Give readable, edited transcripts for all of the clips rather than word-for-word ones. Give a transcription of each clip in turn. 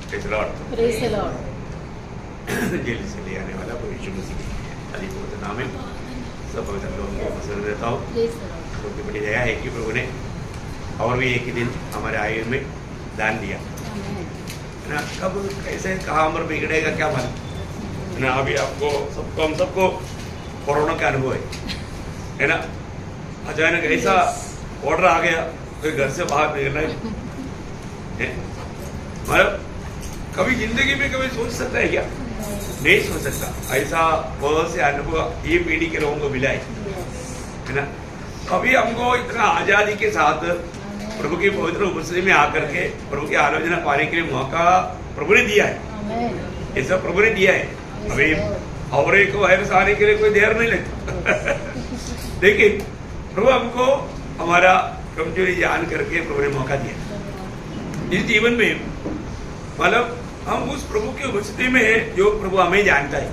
Praise the Lord. Jail से ले आने वाला प्रभु यीशु मसीह अली पवित्र नाम है। सब पवित्र लोगों को पसंद रहता हूँ। बहुत बड़ी दया है कि प्रभु ने और भी एक ही दिन हमारे आयु में दान दिया है ना। कब कैसे कहाँ उम्र बिगड़ेगा क्या मालूम है ना। अभी आपको सबको हम सबको कोरोना का अनुभव है ना। अचानक ऐसा ऑर्डर आ गया कोई घर से बाहर निकलना है। मतलब कभी जिंदगी में कभी सोच सकता है क्या? नहीं सोच सकता। ऐसा बहुत से अनुभव ये पीढ़ी के लोगों को मिला है ना। अभी हमको इतना आजादी के साथ प्रभु की पवित्र उपस्थिति में आकर के प्रभु की आलोचना पाने के लिए मौका प्रभु ने दिया है। ये सब प्रभु ने दिया है। अभी और एक वायरस आने के लिए कोई देर नहीं लगता। लेकिन प्रभु हमको हमारा कमजोरी जान करके प्रभु ने मौका दिया इस जीवन में। मतलब हम उस प्रभु की उपस्थिति में है जो प्रभु हमें जानता है।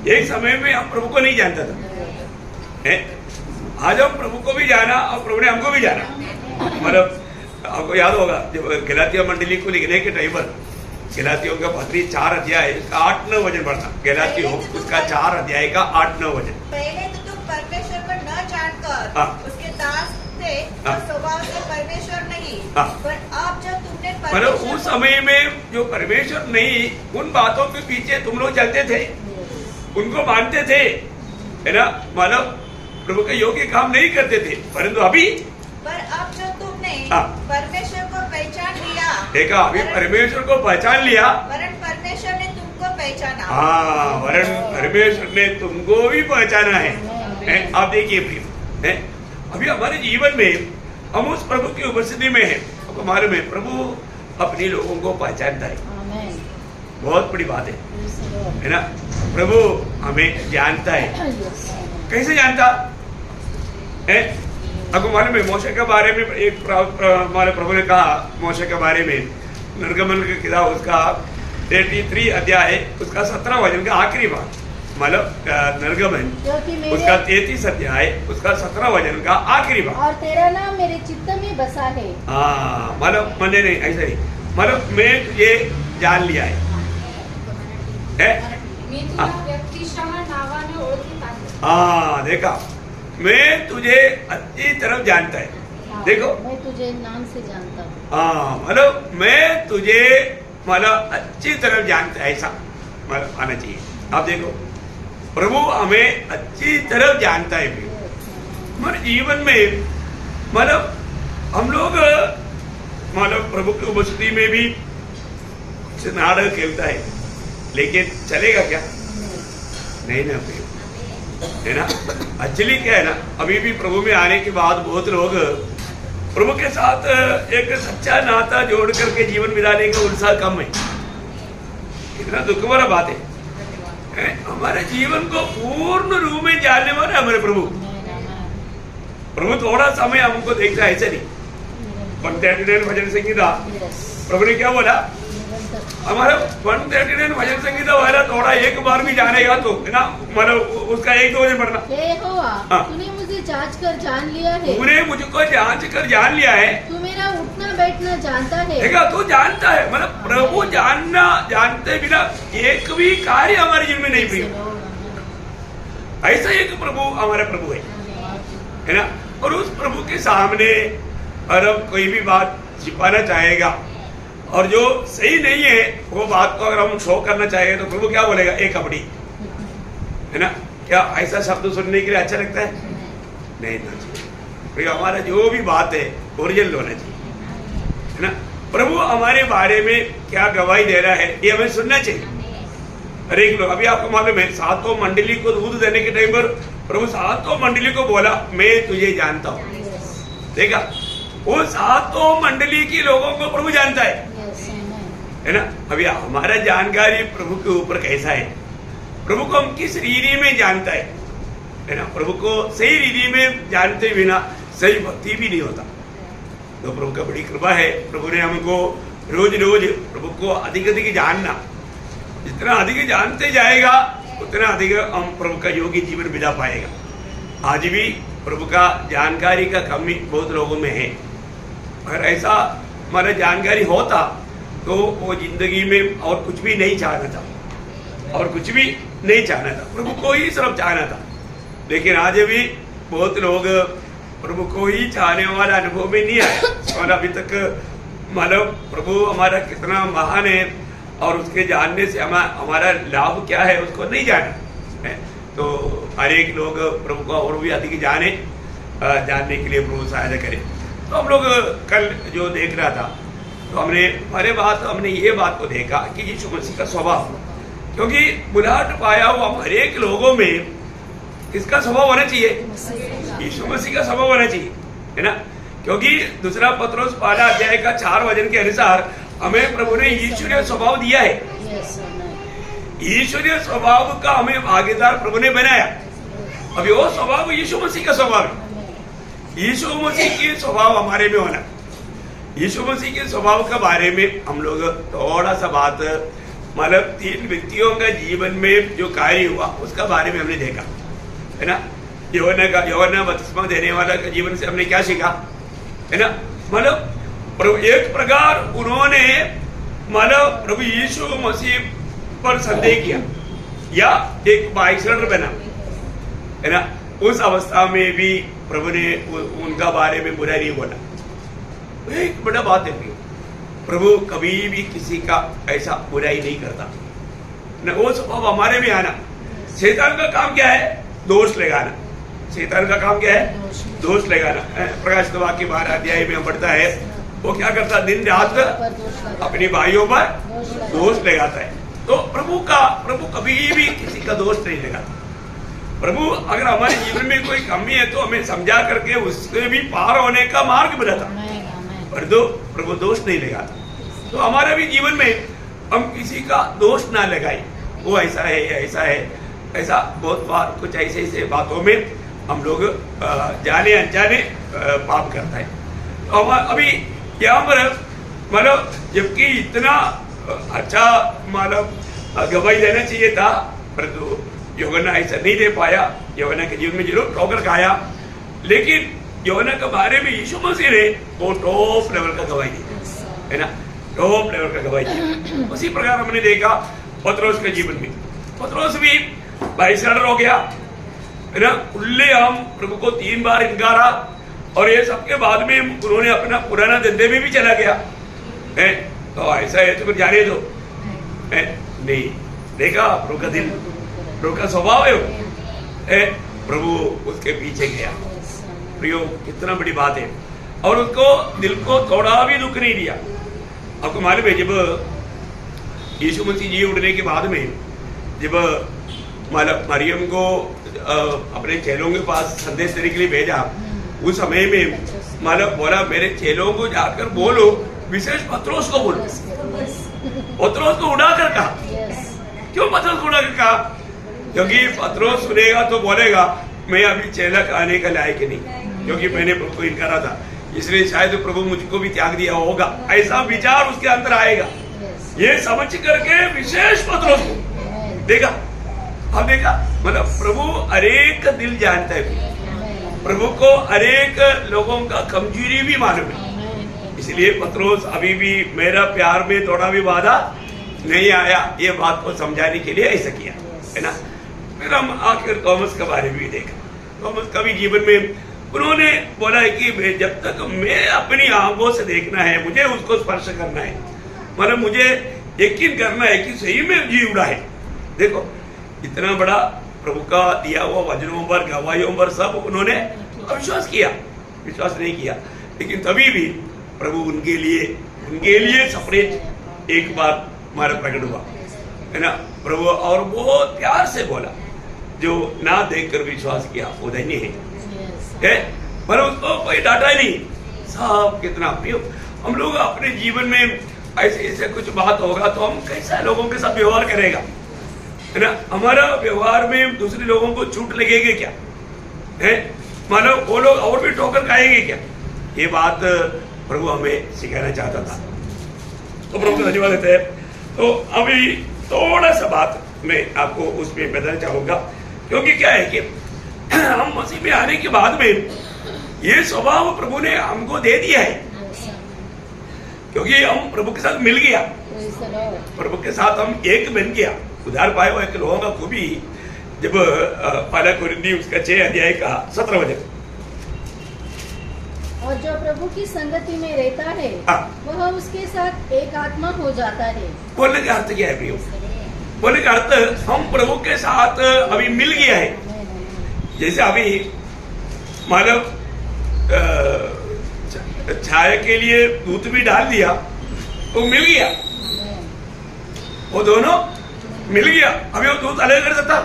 एक समय में हम प्रभु को नहीं जानता था। आज हम प्रभु को भी जाना और प्रभु ने हमको भी जाना। मतलब आपको याद होगा जब गलातिया मंडली को लिखने के टाइम पर गलातियों का पत्री 4 अध्याय उसका 8-9 वचन पढ़ना। गलातियों उसका 4 अध्याय का 8-9 वचन। पहले तो तुम परमेश्वर को न जानकर उसके दास थे और स्वभाव से परमेश्वर नहीं। पर अब जब तुमने मतलब उस समय में जो परमेश्वर नहीं उन बातों के पीछे तुम लोग चलते थे, उनको मानते थे है ना। मतलब प्रभु के योग्य काम नहीं करते थे। परंतु अभी पर अब जब तुमने परमेश्वर को पहचान लिया, देखा अभी परमेश्वर को पहचान लिया, वरन परमेश्वर ने तुमको पहचाना। हाँ, वरन परमेश्वर ने तुमको भी पहचाना है। आप देखिए प्रिय, अभी हमारे जीवन में हम उस प्रभु की उपस्थिति में हैं। आपको मालूम है प्रभु अपने लोगों को पहचानता है। बहुत बड़ी बात है ना। प्रभु हमें जानता है। कैसे जानता है? आपको मालूम है मोशे के बारे में एक हमारे प्रभु ने कहा मोशे के बारे में निर्गमन की किताब उसका 33 अध्याय उसका 17 वचन का आखिरी भाग। मतलब निर्गमन उसका 33 अध्याय उसका 17 वचन का आखिरी भाग। और तेरा नाम मेरे चित्त में बसा है। हाँ, मतलब मैंने नहीं ऐसा ही मतलब मैं तुझे जान लिया है। हाँ, देखा मैं तुझे अच्छी तरफ जानता है। देखो मैं तुझे नाम से जानता हूँ। हाँ, मतलब मैं तुझे मतलब अच्छी तरफ जानता है। ऐसा मतलब आना चाहिए। आप देखो प्रभु हमें अच्छी तरफ जानता है। हमारे जीवन में मतलब हम लोग मतलब प्रभु की उपस्थिति में भी कुछ नाटक खेलता है, लेकिन चलेगा क्या? नहीं ना है ना। एक्चुअली क्या है ना, अभी भी प्रभु में आने के बाद बहुत लोग प्रभु के साथ एक सच्चा नाता जोड़ करके जीवन बिताने का उत्साह कम है। कितना दुख भरा बात है। हमारे जीवन को पूर्ण रूप में जानने वाले हमारे प्रभु। प्रभु थोड़ा समय हमको देखता है, ऐसे नहीं। 139 भजन संगीता प्रभु ने क्या बोला? हमारा 139 भजन संगीता वाला थोड़ा एक बार भी जानेगा तो है ना। मतलब उसका 1-2 वचन पढ़ना। तूने मुझे जांच कर जान लिया है। तूने मुझको जांच कर जान लिया है। तू मेरा उठना बैठना जानता है। देखा, तू जानता है। मतलब प्रभु जानना जानते बिना एक भी कार्य हमारे जीवन में नहीं प्रिय। ऐसा एक प्रभु हमारा प्रभु है ना। और उस प्रभु के सामने अगर कोई भी बात छिपाना चाहेगा और जो सही नहीं है वो बात को अगर हम शो करना चाहेंगे तो प्रभु क्या बोलेगा? एक कपड़ी है ना। क्या ऐसा शब्द सुनने के लिए अच्छा लगता है? नहीं ना चाहिए। हमारा जो भी बात है ओरिजिनल होना चाहिए है ना। प्रभु हमारे बारे में क्या गवाही दे रहा है ये हमें सुनना चाहिए। हर एक लोग, अभी आपको मालूम है 7 मंडली को दूध देने के टाइम पर प्रभु 7 मंडली को बोला मैं तुझे जानता हूँ। देखा, वो 7 मंडली के लोगों को प्रभु जानता है ना। अभी हमारा जानकारी प्रभु के ऊपर कैसा है? प्रभु को हम किस रीति में जानता है ना। प्रभु को सही रीति में जानते बिना सही भक्ति भी नहीं होता। तो प्रभु का बड़ी कृपा है। प्रभु ने हमको रोज रोज प्रभु को अधिक अधिक जानना। जितना अधिक जानते जाएगा उतना अधिक हम प्रभु का योगी जीवन बिता पाएगा। आज भी प्रभु का जानकारी का कमी बहुत लोगों में है। अगर ऐसा हमारा जानकारी होता उसको वो जिंदगी में और कुछ भी नहीं चाहना था, और कुछ भी नहीं चाहना था, प्रभु को ही सिर्फ चाहना था। लेकिन आज भी बहुत लोग प्रभु को ही चाहने वाला अनुभव में नहीं आए, और अभी तक मतलब प्रभु हमारा कितना महान है और उसके जानने से हमारा लाभ क्या है उसको नहीं जाना है। तो हर एक लोग प्रभु को और भी अधिक जानने के लिए प्रभु सहायता करे। तो हम लोग कल जो देख रहा था, तो हमने ये बात को देखा कि यीशु मसीह का स्वभाव, क्योंकि बुलाहट पाया हुआ हम हर एक लोगों में किसका स्वभाव होना चाहिए? यीशु मसीह का स्वभाव होना चाहिए, है ना। क्योंकि दूसरा पत्रोस 5 अध्याय का 4 वचन के अनुसार हमें प्रभु ने ईश्वरीय स्वभाव दिया है। ईश्वरीय स्वभाव का हमें भागीदार प्रभु ने बनाया। अभी वो स्वभाव यीशु मसीह का स्वभाव है। यीशु मसीह के स्वभाव हमारे में होना, यीशु मसीह के स्वभाव के बारे में हम लोग थोड़ा सा बात, मतलब 3 व्यक्तियों का जीवन में जो कार्य हुआ उसका बारे में हमने देखा, है ना। यूहन्ना बपतिस्मा देने वाला का जीवन से हमने क्या सीखा, है ना। मतलब एक प्रकार उन्होंने मतलब प्रभु यीशु मसीह पर संदेह किया या एक बाइसर बना, है ना। उस अवस्था में भी प्रभु ने उनका बारे में बुरा नहीं बोला। एक बड़ा बात है, प्रभु कभी भी किसी का ऐसा बुराई नहीं करता न। वो स्वभाव हमारे में आना। शैतान का काम क्या है? दोष लगाना। शैतान का काम क्या है? दोष लगाना। प्रकाशित वाक्य 12 अध्याय में पढ़ता है, वो क्या करता? दिन रात अपने भाइयों पर दोष लगाता है। तो प्रभु कभी भी किसी का दोष नहीं लगाता। प्रभु अगर हमारे जीवन में कोई कमी है तो हमें समझा करके उससे भी पार होने का मार्ग बताता, पर प्रभु दोष नहीं लगाता। तो हमारे भी जीवन में हम किसी का दोष ना लगाए, वो ऐसा है ऐसा है ऐसा। बहुत बार कुछ ऐसे बातों में हम लोग जाने अनजाने पाप करता है। तो अभी यहाँ पर मतलब जबकि इतना अच्छा मतलब गवाही देना चाहिए था, परंतु यूहन्ना ऐसा नहीं दे पाया। यूहन्ना के जीवन में जरूर ठोकर खाया, लेकिन यूहन्ना के बारे में यीशु मसीह ने वो टॉप लेवल का गवाही दी, है ना। टॉप लेवल का गवाही दी। उसी प्रकार हमने देखा पत्रोस के जीवन में। पत्रोस भी बाइसर हो गया, है ना। खुलेआम प्रभु को 3 बार इनकारा, और ये सबके बाद में उन्होंने अपना पुराना धंधे में भी चला गया है। तो ऐसा है तो फिर जाने दो, है नहीं। देखा प्रभु का दिल, प्रभु का स्वभाव है, प्रभु उसके पीछे गया। प्रियो, कितना बड़ी बात है। और उसको दिल को थोड़ा भी दुख नहीं दिया। आपको मालूम है, जब यीशु मसीह जी उठने के बाद में जब मरियम को अपने चेलों के पास संदेश देने के लिए भेजा, उस समय में मतलब बोला मेरे चेलों को जाकर बोलो, विशेष पत्रोस को बोलो। पत्रोस को उड़ाकर कहा। क्यों पत्रोस को उड़ाकर कहा? क्योंकि पत्रोस सुनेगा तो बोलेगा मैं अभी चेला आने का लायक नहीं, क्योंकि मैंने प्रभु को इनकारा था, इसलिए शायद प्रभु मुझको भी त्याग दिया होगा, ऐसा विचार उसके अंदर आएगा। ये समझ करके विशेष पत्रोस को देखा। अब देखा मतलब प्रभु हरेक दिल जानता है, प्रभु को हरेक लोगों का कमजोरी भी मालूम है। इसलिए पत्रोस अभी भी मेरा प्यार में थोड़ा भी बाधा नहीं आया, ये बात को समझाने के लिए ऐसा किया, है ना। फिर हम आखिर थॉमस के बारे में भी देखा। थॉमस का भी जीवन में उन्होंने बोला है कि जब तक मैं अपनी आंखों से देखना है, मुझे उसको स्पर्श करना है, मतलब मुझे यकीन करना है कि सही में जी उड़ा है। देखो इतना बड़ा प्रभु का दिया हुआ वचनों पर, गवाहियों पर सब उन्होंने अविश्वास किया, विश्वास नहीं किया। लेकिन तभी भी प्रभु उनके लिए सेपरेट एक बार हमारा प्रकट हुआ, है ना। प्रभु और बहुत प्यार से बोला, जो ना देखकर विश्वास किया वो धन्य है, पर उसको कोई डांटा नहीं। सब कितना प्रिय। हम लोग अपने जीवन में ऐसे कुछ बात होगा तो हम कैसा लोगों के साथ व्यवहार करेगा, है ना। हमारा व्यवहार में दूसरे लोगों को चोट लगेगी क्या, है मानो वो लोग और भी ठोकर खाएंगे क्या? ये बात प्रभु हमें सिखाना चाहता था। तो प्रभु को धन्यवाद देते हैं। तो अभी थोड़ा सा बात मैं आपको उसमें बताना चाहूंगा, क्योंकि क्या है कि हम मसीह में आने के बाद में ये स्वभाव प्रभु ने हमको दे दिया है। क्योंकि हम प्रभु के साथ मिल गया, Praise the Lord. प्रभु के साथ हम एक बन गया। उधार पाए हुए एक लोगों का खूबी जब पहला कुरिन्थी उसका 6 अध्याय का 17 वचन, और जो प्रभु की संगति में रहता है हाँ। वह उसके साथ एक आत्मा हो जाता है। बोलने का अर्थ क्या है प्रियो? बोलने का अर्थ हम प्रभु के साथ अभी मिल गया है। जैसे अभी मानव छाया के लिए दूध भी डाल दिया तो मिल गया, वो दोनों मिल गया। अभी वो दूध अलग कर सकता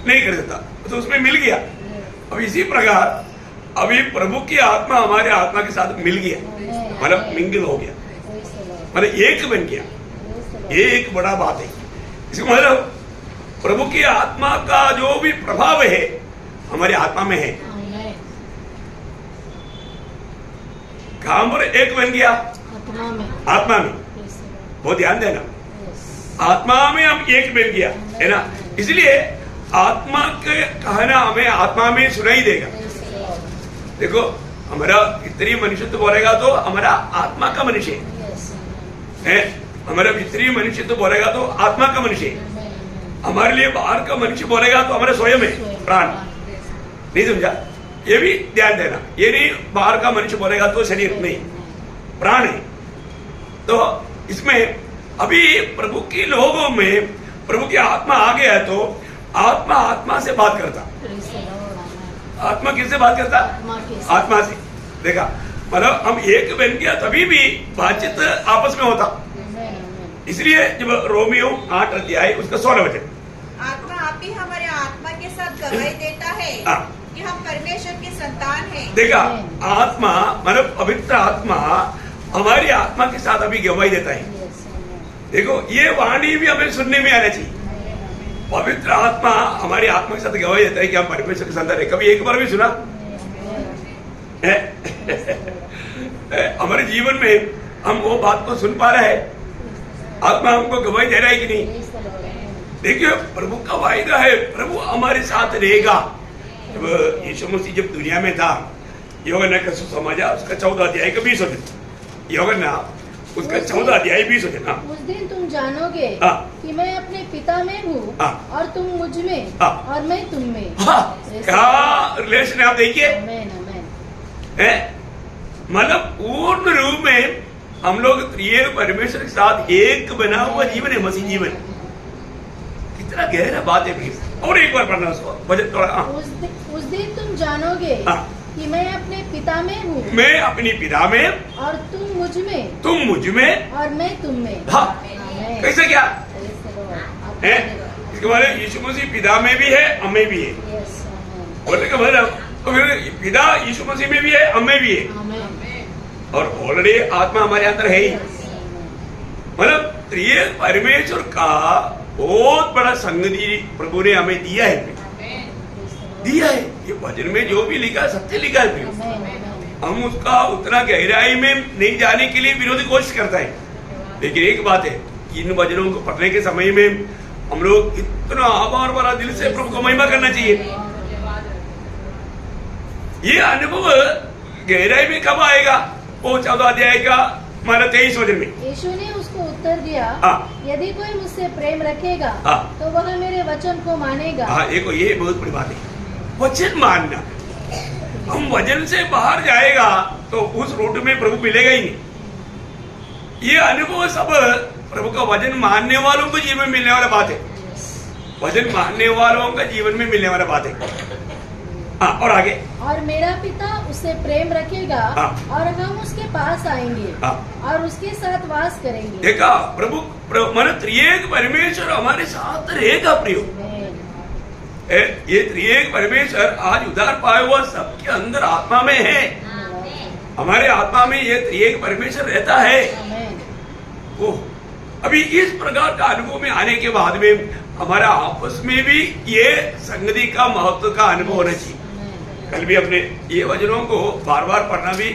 नहीं कर सकता, तो उसमें मिल गया। अब इसी प्रकार अभी प्रभु की आत्मा हमारे आत्मा के साथ मिल गया, मतलब मिंगल हो गया, मतलब एक बन गया। ये एक बड़ा बात है। इसका मतलब प्रभु की आत्मा का जो भी प्रभाव है हमारी आत्मा में है। कहां पर एक बन गया? आत्मा में। बहुत ध्यान देना, आत्मा में हम एक बन गया है ना। इसलिए आत्मा के कहना हमें आत्मा में सुनाई देगा। देखो हमारा भीतरी मनुष्य तो बोलेगा तो हमारा आत्मा का मनुष्य है, हमारा भीतरी मनुष्य तो बोलेगा तो आत्मा का मनुष्य है। हमारे लिए बाहर का मनुष्य बोलेगा तो हमारा स्वयं है, प्राण। नहीं समझा? ये भी ध्यान देना, ये नहीं बाहर का मनुष्य बोलेगा तो शरीर नहीं, प्राण है। तो इसमें अभी प्रभु के लोगों में प्रभु की आत्मा आ गया है तो आत्मा आत्मा से बात करता। आत्मा किससे बात करता? आत्मा से। देखा, मतलब हम एक बन गया तभी भी बातचीत आपस में होता। इसलिए जब रोमियो 8 अध्याय उसका 16 वचन, आत्मा आप ही हमारे आत्मा के साथ गवाही देता है कि हम परमेश्वर के संतान हैं। देखा, आत्मा मतलब पवित्र आत्मा हमारी आत्मा के साथ अभी गवाही देता है। देखो ये वाणी भी हमें सुनने में आना चाहिए। पवित्र आत्मा हमारी आत्मा के साथ गवाही देता है कि हम परमेश्वर के संतान है। कभी एक बार भी सुना? हमारे जीवन में हम वो बात को सुन पा रहे हैं? आत्मा हमको गवाही दे रहा है कि नहीं? देखिए प्रभु का वायदा है, प्रभु हमारे साथ रहेगा। जब यीशु मसीह जब दुनिया में था, यूहन्ना का सुसमाचार उसका 14 अध्याय का 20 वचन, यूहन्ना उसका 14 अध्याय 20 वचन। उस दिन तुम जानोगे कि मैं अपने पिता में हूँ और तुम मुझ में और मैं तुम में। क्या रिलेशन है आप देखिए, मतलब पूर्ण रूप में हम लोग त्रिएक परमेश्वर के साथ एक बना हुआ जीवन है, मसीह जीवन। कितना गहरा बात है प्लीज। और एक बार पढ़ना उसको वचन थोड़ा। उस दिन तुम जानोगे कि मैं अपने पिता में हूँ, मैं अपनी पिता में और तुम मुझ में, तुम मुझ में और मैं तुम में। कैसे क्या है? इसके बारे में यीशु मसीह पिता में भी है, हमें भी है। बोलने का मतलब तो फिर पिता यीशु मसीह में भी है, हमें भी है, और ऑलरेडी आत्मा हमारे अंदर है ही। मतलब त्रिएक परमेश्वर का बहुत बड़ा संगति प्रभु ने हमें दिया है, दिया है। ये वचन में जो भी लिखा है सत्य लिखा है। हम उसका उतना गहराई में नहीं जाने के लिए विरोधी कोशिश करता है। लेकिन एक बात है, इन वचनों को पढ़ने के समय में हम लोग इतना आभार भरा दिल से प्रभु को महिमा करना चाहिए। ये अनुभव गहराई में कब आएगा? वो 14 अध्याय का 23 वचन में यीशु ने उसको उत्तर दिया, यदि कोई मुझसे प्रेम रखेगा तो वह मेरे वचन को मानेगा। देखो ये बहुत बड़ी बात है, वचन मानना। हम वचन से बाहर जाएगा तो उस रूट में प्रभु मिलेगा ही नहीं। ये अनुभव सब प्रभु का वचन मानने वालों को जीवन में मिलने वाला बात है। वचन मानने वालों का जीवन में मिलने वाला बात है। और आगे, और मेरा पिता उससे प्रेम रखेगा और हम उसके पास आएंगे और उसके साथ वास करेंगे। देखा, प्रभु मन त्रिएक परमेश्वर हमारे साथ रहेगा। प्रियो, ये त्रिएक परमेश्वर आज उधार पाया हुआ सबके अंदर आत्मा में है। हमारे आत्मा में ये त्रिएक परमेश्वर रहता है। वो अभी इस प्रकार का अनुभव में आने के बाद में हमारा आपस में भी ये संगति का महत्व का अनुभव होना चाहिए। कल भी अपने ये वचनों को बार बार पढ़ना भी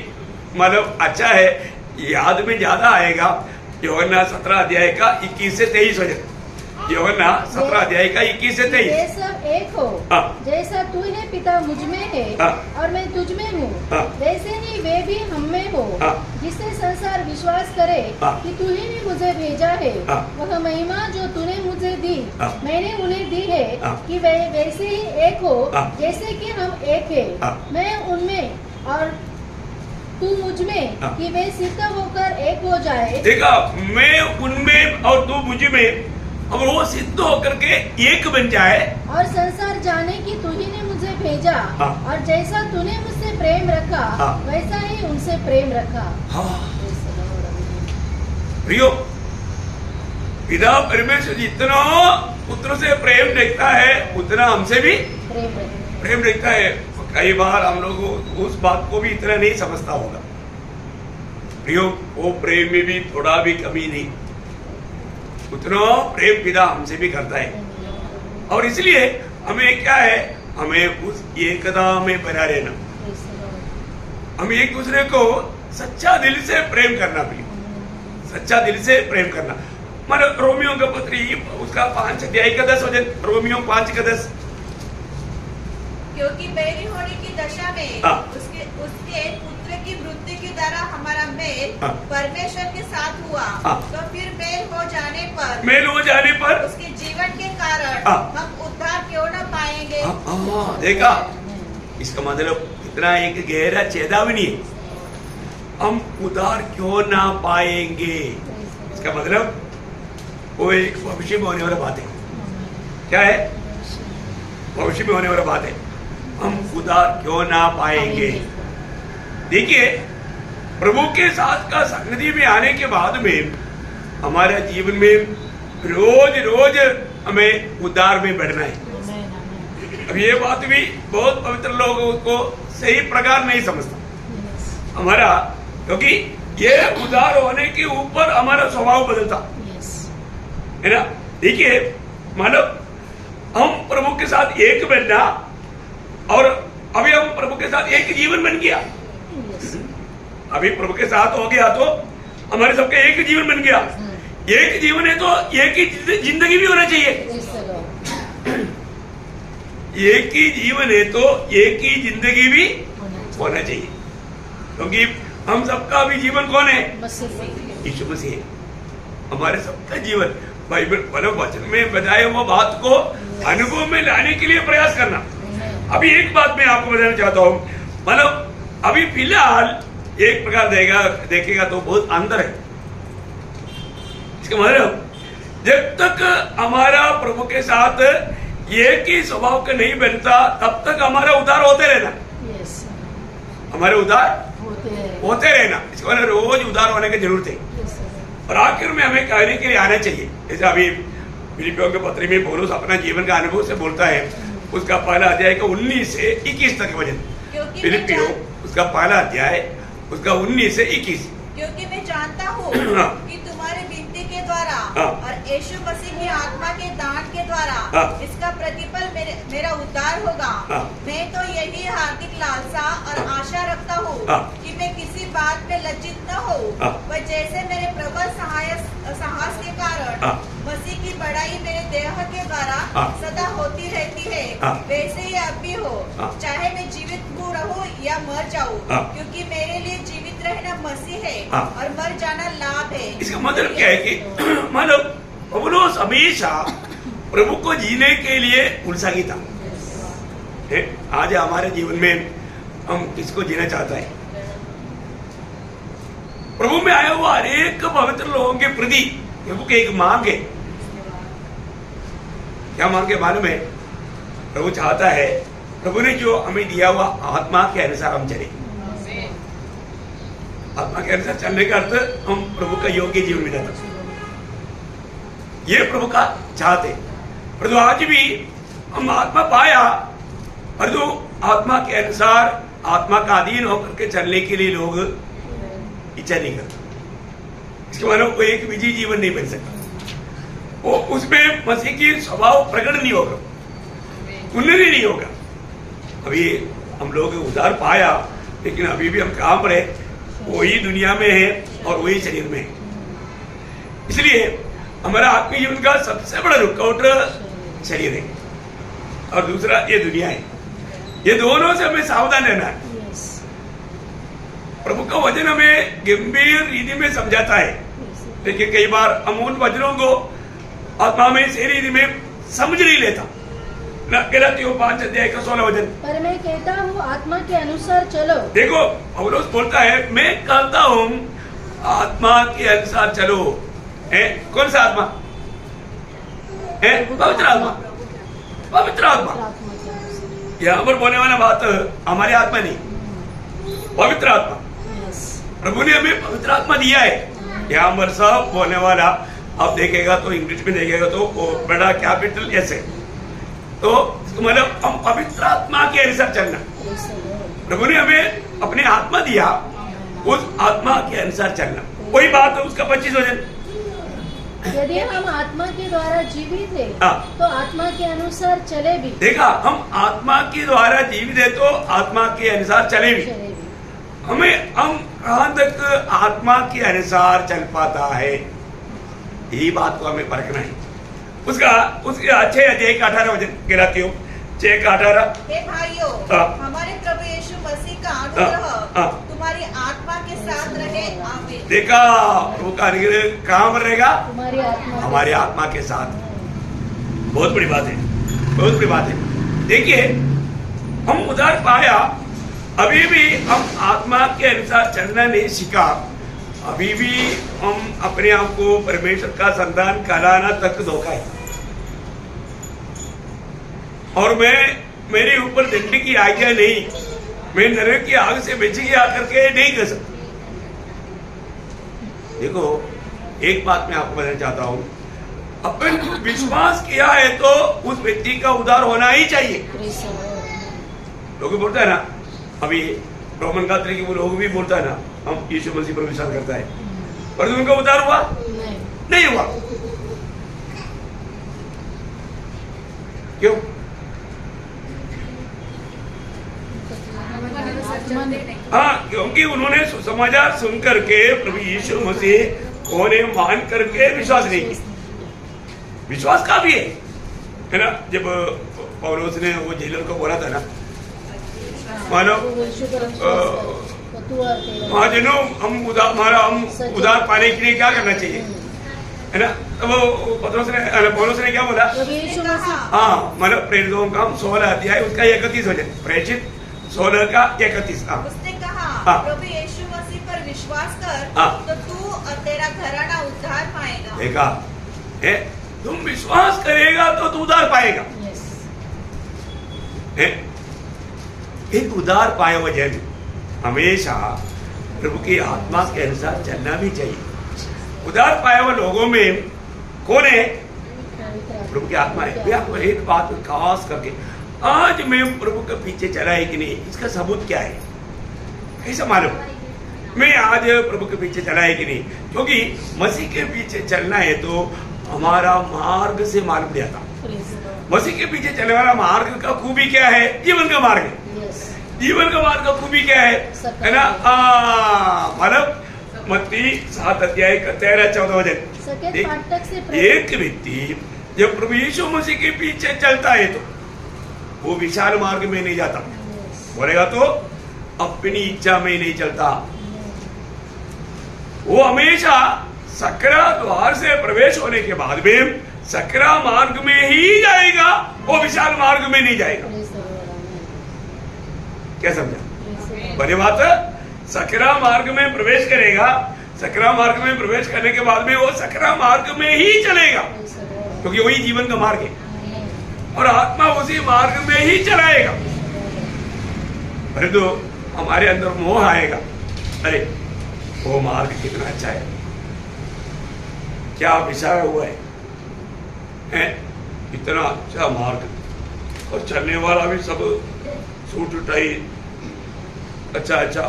मतलब अच्छा है, याद में ज्यादा आएगा। यूहन्ना 17 अध्याय का 21 से 23 वचन। यूहन्ना 17 अध्याय का 21 से 23। ये सब एक हो, जैसा तू है पिता मुझ में है और मैं तुझ में हूँ, वैसे ही वे भी हम में हो, जिससे संसार विश्वास करे कि तू ही ने मुझे भेजा है। वह महिमा जो तूने मुझे दी मैंने उन्हें दी है कि वे वैसे ही एक हो जैसे कि हम एक है, मैं उनमें और तू मुझ में, कि वे सिद्ध होकर एक हो जाए। देखा, मैं उनमें और तू मुझ में, और वो सिद्ध होकर के एक बन जाए। और संसार जाने कि तू ही ने मुझे भेजा और जैसा तूने मुझसे प्रेम रखा वैसा ही उनसे प्रेम रखा। प्रियो, पिता परमेश्वर जितना पुत्र से प्रेम देखता है उतना हमसे भी प्रेम देखता है। कई बार हम लोग उस बात को भी इतना नहीं समझता होगा। प्रियो, वो प्रेम में भी थोड़ा भी कमी नहीं, उतना प्रेम पिता हमसे भी करता है। और इसलिए हमें क्या है, हमें उस एकता में बना रहना, हम एक दूसरे को सच्चा दिल से प्रेम करना, सच्चा दिल से प्रेम करना। मतलब रोमियो का पत्री उसका 5 अध्याय का 10 वचन, रोमियो 5 का 10, क्योंकि बैरी होने की दशा में उसके पुत्र की मृत्यु के द्वारा हमारा मेल परमेश्वर के साथ हुआ, तो फिर मेल हो जाने पर उसके जीवन के कारण हम उद्धार क्यों न पाएंगे। देखा, इसका मतलब इतना एक गहरा चेतावनी है, हम उद्धार क्यों ना पाएंगे। इसका मतलब वो एक भविष्य में होने वाला बात है। क्या है? भविष्य में होने वाला बात है, हम उद्धार क्यों ना पाएंगे। देखिए, प्रभु के साथ का संगति में आने के बाद में हमारे जीवन में रोज रोज हमें उद्धार में बढ़ना है। अब ये बात भी बहुत पवित्र लोग उसको सही प्रकार नहीं समझता हमारा, क्योंकि ये उद्धार होने के ऊपर हमारा स्वभाव बदलता है ना। देखिए, मतलब हम प्रभु के साथ एक बनना, और अभी हम प्रभु के साथ एक जीवन बन गया। अभी प्रभु के साथ हो गया तो हमारे सबके एक जीवन बन गया। एक जीवन है तो एक ही जिंदगी भी होना चाहिए। एक ही जीवन है तो एक ही जिंदगी भी होना चाहिए, क्योंकि हम सबका भी जीवन कौन है? यीशु मसीह है। हमारे सबका जीवन बाइबल वचन में बताए हुआ बात को अनुभव में लाने के लिए प्रयास करना। अभी एक बात मैं आपको बताना चाहता हूँ, मतलब अभी फिलहाल एक प्रकार देखेगा तो बहुत अंतर है। इसका मतलब जब तक हमारा प्रभु के साथ एक ही स्वभाव का नहीं बनता तब तक हमारा उद्धार होते रहना। हमारे उद्धार होते रहना, इसका मतलब रोज उद्धार होने की जरूरत है। और आखिर में हमें कहने के लिए आना चाहिए। जैसे अभी फिलिपियों के पत्र में पौलुस अपना जीवन का अनुभव से बोलता है, उसका पहला अध्याय का 19 से 21 तक वचन। फिलिपियों उसका पहला अध्याय उसका 19 से 21। क्योंकि मैं जानता हूँ कि तुम्हारे विनती के द्वारा और यीशु मसीह की आत्मा के दान के द्वारा इसका प्रतिफल मेरा उद्धार होगा। मैं तो यही हार्दिक लालसा और आशा रखता हूँ कि मैं किसी बात में लज्जित न हो, वह जैसे मेरे प्रबल साहस के कारण मसीह की बड़ाई मेरे देह के द्वारा सदा होती रहती है, वैसे ही अब भी हो, चाहे मैं जीवित रहूं या मर जाऊं, क्योंकि मेरे लिए जीवित रहना मसीह है और मर जाना लाभ है। इसका मतलब क्या है कि मतलब पौलुस हमेशा प्रभु को जीने के लिए उत्साही था। आज हमारे जीवन में हम किसको जीना चाहता है? प्रभु में आया हुआ अनेक पवित्र लोगों के प्रति प्रभु की एक मांग है। क्या मांग है मालूम है? प्रभु चाहता है, प्रभु ने जो हमें दिया हुआ आत्मा के अनुसार हम चले। आत्मा के अनुसार चलने का अर्थ हम प्रभु का योग्य जीवन बिताते, ये प्रभु का चाहते। परंतु आज भी हम आत्मा पाया, परंतु आत्मा के अनुसार आत्मा का अधीन होकर के चलने के लिए लोग इच्छा नहीं करते। इसके मतलब वो एक विजयी जीवन नहीं बन सकता, वो उसमें मसीह की स्वभाव प्रकट नहीं होगा, उन्नति नहीं होगा। अभी हम लोग उद्धार पाया, लेकिन अभी भी हम काम रहे, वही दुनिया में है और वही शरीर में है। इसलिए हमारा आत्मीय जीवन का सबसे बड़ा रुकावट शरीर है और दूसरा ये दुनिया है। ये दोनों से हमें सावधान रहना है। प्रभु का वचन हमें गंभीर रीति में समझाता है। देखिए कई बार हम उन वचनों को आत्मा में सही रीति में समझ नहीं लेता। गलातियों 5:16 वचन, पर मैं कहता हूँ आत्मा के अनुसार चलो। देखो पौलुस बोलता है मैं कहता हूँ आत्मा के अनुसार चलो। कौन सा आत्मा? पवित्र आत्मा। पवित्र आत्मा। यहाँ पर बोलने वाला बात हमारी आत्मा नहीं, पवित्र आत्मा। प्रभु ने हमें पवित्र आत्मा दिया है। यहाँ पर सब बोलने वाला आप देखेगा तो इंग्लिश में देखेगा तो बड़ा कैपिटल ऐसे, तो मतलब हम पवित्र आत्मा के अनुसार चलना। प्रभु ने हमें अपने आत्मा दिया, उस आत्मा के अनुसार चलना। वही बात है उसका 25 वचन, यदि हम आत्मा के द्वारा जीवित है तो आत्मा के अनुसार चले भी। देखा, हम आत्मा के द्वारा जीवित है तो आत्मा के अनुसार चले भी। हम कहाँ तक आत्मा के अनुसार चल पाता है, यही बात को हमें परखना है। उसके अच्छे अध्याय का 18 वचन, गलातियों 6:18, हे भाइयों, हमारे प्रभु यीशु मसीह का अनुग्रह तुम्हारी आत्मा के साथ रहे, आमीन। देखा, प्रभु का अनुग्रह कहाँ पर रहेगा? हमारी आत्मा के साथ। बहुत बड़ी बात है, बहुत बड़ी बात है। देखिए हम उधार पाया, अभी भी हम आत्मा के अनुसार चलना नहीं सीखा, अभी भी हम अपने आप को परमेश्वर का संतान कहलाना तक धोखा है। और मेरे ऊपर दंड की आज्ञा नहीं, मैं नरक की आग से बच गया करके नहीं कर सकता। देखो एक बात मैं आपको बताना चाहता हूँ, अपन विश्वास किया है तो उस व्यक्ति का उद्धार होना ही चाहिए। लोग बोलता है ना, अभी रोमन कैथोलिक वो लोग भी बोलता है ना, हम यीशु मसीह पर विश्वास करता है, पर उनका उद्धार हुआ नहीं हुआ। क्यों? हाँ, क्योंकि उन्होंने सुसमाचार सुन करके प्रभु यीशु मसीह उन्हें मान करके विश्वास नहीं किया। विश्वास का भी है ना। जब पौलुस ने वो जेलर को बोला था ना, मानो महाजनों हम उधार पाने के लिए क्या करना चाहिए, है ना। तो वो पौलुस ने क्या बोला? हाँ, मतलब प्रेरितों का 16 अध्याय उसका 31 वचन, प्रेषित 16 का 31। उसने कहा, प्रभु यीशु मसीह पर विश्वास कर तो तू और तेरा घराना उद्धार पाएगा। देखा, तुम विश्वास करेगा तो तू उद्धार पाएगा। एक उद्धार पाया हुआ जन हमेशा प्रभु की आत्मा के अनुसार चलना भी चाहिए। उद्धार पाया हुआ लोगों में कौन है? प्रभु की आत्मा है। भैया एक बात खास करके, आज मैं प्रभु के पीछे चला है कि नहीं, इसका सबूत क्या है? कैसा मालूम मैं आज प्रभु के पीछे चला है कि नहीं? क्योंकि मसीह के पीछे चलना है तो हमारा मार्ग से मालूम नहीं आता। मसीह के पीछे चलने वाला मार्ग का खूबी क्या है? जीवन का मार्ग है। जीवन का मार्ग का खूबी क्या है ना? मतलब मत्ती 7 अध्याय का 13-14 वचन, एक व्यक्ति जब प्रभु यीशु मसीह के पीछे चलता है तो वो विशाल मार्ग में नहीं जाता, बोलेगा तो अपनी इच्छा में नहीं चलता। वो हमेशा सकरा द्वार से प्रवेश होने के बाद में सकरा मार्ग में ही जाएगा, वो विशाल मार्ग में नहीं जाएगा। क्या समझा? बड़ी बात है। सकरा मार्ग में प्रवेश करेगा, सकरा मार्ग में प्रवेश करने के बाद में वो सकरा मार्ग में ही चलेगा, क्योंकि वही जीवन का मार्ग है और आत्मा उसी मार्ग में ही चलाएगा। परंतु हमारे अंदर मोह आएगा, अरे वो मार्ग कितना अच्छा है, क्या बिछाया हुआ है, इतना अच्छा मार्ग, और चलने वाला भी सब सूट टाई अच्छा अच्छा,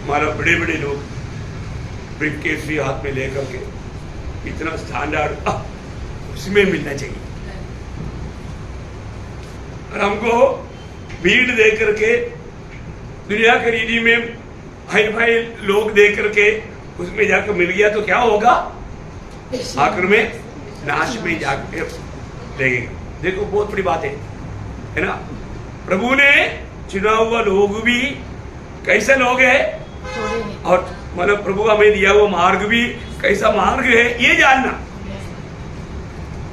हमारा बड़े बड़े लोग ब्रीफकेस भी हाथ में लेकर के, इतना स्टैंडर्ड उसमें मिलना चाहिए। और हमको भीड़ देख करके, दुनिया की रीति में हाई फाई लोग देख करके उसमें जाकर मिल गया तो क्या होगा? आखिर में नाश में जाकर लगेगा। देखो बहुत बड़ी बात है ना। प्रभु ने चुना हुआ लोग भी कैसे लोग हैं? थोड़े हैं। और मतलब प्रभु का हमें दिया हुआ मार्ग भी कैसा मार्ग है ये जानना।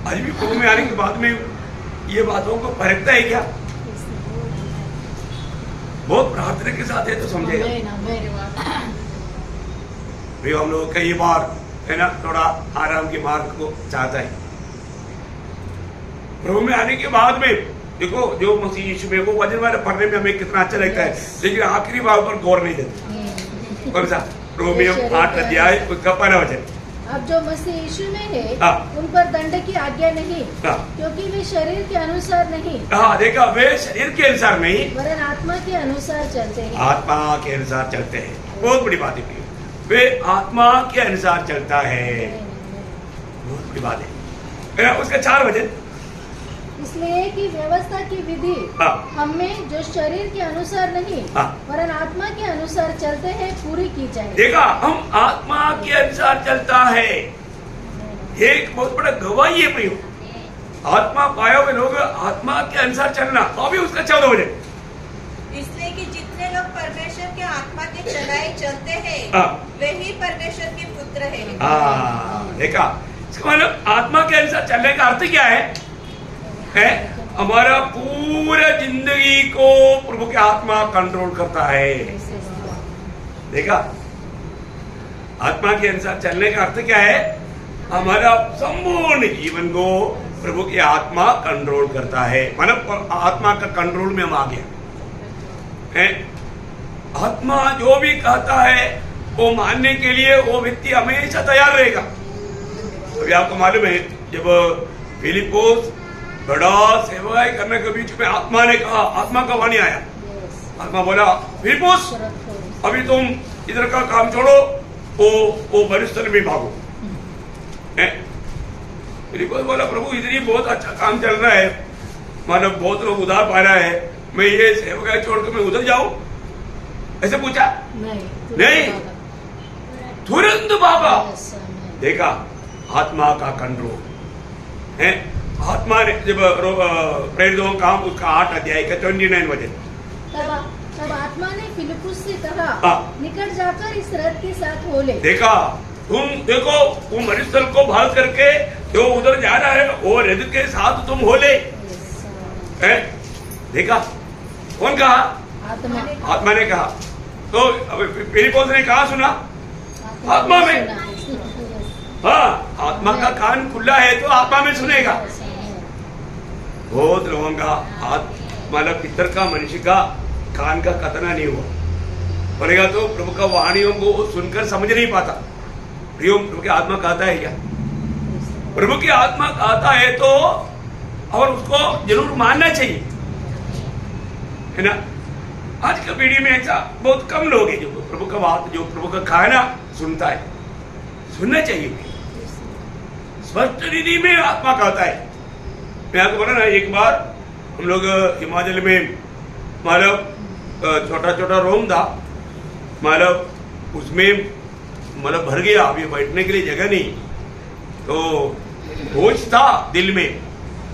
आज भी प्रभु में आने के बाद में ये बातों को परखता है क्या? बहुत प्रार्थना के साथ है तो समझेगा। भाई हम लोग कई बार है ना थोड़ा आराम के मार्ग को चाहता है। प्रभु में आने के बाद में देखो जो मसीह यीशु में वो वचन वाले पढ़ने में हमें कितना अच्छा लगता है, लेकिन आखिरी बात पर गौर नहीं देते। कौन सा? रोमियो 8 अध्याय उसका 15 वचन। अब जो मसीह यीशु में है हाँ। उन पर दंड की आज्ञा नहीं, हाँ। क्योंकि वे शरीर के अनुसार नहीं, हाँ देखा, वे शरीर के अनुसार नहीं वरन आत्मा के अनुसार चलते हैं। आत्मा के अनुसार चलते हैं। बहुत बड़ी बात है, वे आत्मा के अनुसार चलता है। बहुत बड़ी बात है। उसका 4 वचन। इसलिए कि व्यवस्था की विधि हाँ। हमें जो शरीर के अनुसार नहीं हाँ। वरन आत्मा के अनुसार चलते हैं पूरी की जाए। देखा, हम आत्मा के अनुसार चलता है, एक बहुत बड़ा गवाही है प्रियो। आत्मा पाए हुए लोग आत्मा के अनुसार चलना। तो अभी उसका 14 वचन। इसलिए कि जितने लोग परमेश्वर के आत्मा के चलाए चलते हैं हाँ। वे ही परमेश्वर के पुत्र हैं। देखा, इसका मतलब आत्मा के अनुसार चलने का अर्थ क्या है? हमारा पूरा जिंदगी को प्रभु के आत्मा कंट्रोल करता है। देखा, आत्मा के अनुसार चलने का अर्थ क्या है? हमारा संपूर्ण जीवन को प्रभु की आत्मा कंट्रोल करता है। मतलब आत्मा का कंट्रोल में हम आ गए। आत्मा जो भी कहता है वो मानने के लिए वो व्यक्ति हमेशा तैयार रहेगा। अभी आपको मालूम है, जब फिलिपोस बड़ा सेवाएं करने के बीच में आत्मा ने कहा, आत्मा का वाणी आया, आत्मा बोला फिलिपोस अभी तुम इधर का काम छोड़ो, वो बरिस्तर में भागो। फिलिपोस बोला प्रभु इधर ही बहुत अच्छा काम चल रहा है, मतलब बहुत लोग उधार पा रहा है, मैं ये सेवाएं छोड़कर मैं उधर जाऊं? ऐसे पूछा? नहीं, तुरंत भागा। देखा, आत्मा का कंट्रोल है। आत्मा ने जब प्रेरितों का काम उसका 8 अध्याय का 29 वचन। तब आत्मा ने फिलिपुस से कहा, हाँ। निकट जाकर इस रथ के साथ हो ले। देखा, तुम देखो वो मरुस्थल को भाग करके जो उधर जा रहा है वो रथ के साथ तुम हो ले। देखा, कौन कहा? आत्मा ने कहा। तो फिलिपुस ने कहा सुना? आत्मा में। हाँ, आत्मा का कान खुला है तो आत्मा में सुनेगा। बहुत लोगों का मतलब पितर का मनुष्य का कान का कतना नहीं हुआ पड़ेगा, तो प्रभु का वाणियों को सुनकर समझ नहीं पाता। प्रियो, प्रभु की आत्मा कहता है क्या? प्रभु की आत्मा कहता है तो और उसको जरूर मानना चाहिए, है ना। आज की पीढ़ी में ऐसा बहुत कम लोग हैं जो प्रभु का बात, जो प्रभु का खाना सुनता है। सुनना चाहिए। स्पष्ट रीति में आत्मा कहता है। मैं आपको बोला ना, एक बार हम लोग हिमाचल में मतलब छोटा छोटा रूम था, मतलब उसमें मतलब भर गया, अभी बैठने के लिए जगह नहीं, तो बोझ था दिल में।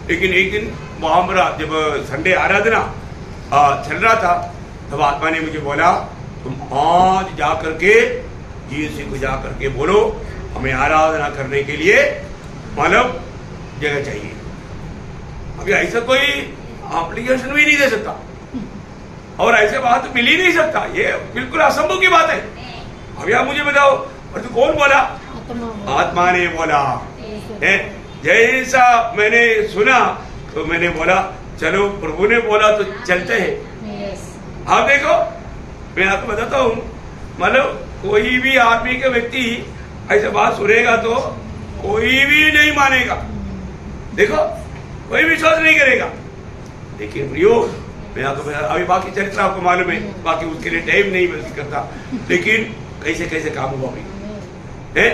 लेकिन एक दिन वहां पर जब संडे आराधना चल रहा था, तब आत्मा ने मुझे बोला तुम आज जा करके यीशु को जा करके बोलो हमें आराधना करने के लिए मतलब जगह चाहिए। अभी ऐसा कोई एप्लीकेशन भी नहीं दे सकता और ऐसे बात मिल ही नहीं सकता, ये बिल्कुल असंभव की बात है। अभी आप मुझे बताओ, और तो कौन बोला? आत्मा ने बोला। जैसा मैंने सुना तो मैंने बोला चलो, प्रभु ने बोला तो चलते हैं। आप देखो, मैं आपको बताता हूँ, मतलब कोई भी आदमी के व्यक्ति ऐसे बात सुनेगा तो कोई भी नहीं मानेगा। देखो, कोई विश्वास नहीं करेगा। लेकिन प्रियो, मैं आपको अभी बाकी चरित्र आपको मालूम है, बाकी उसके लिए टाइम नहीं मिल करता, लेकिन कैसे कैसे काम हुआ है।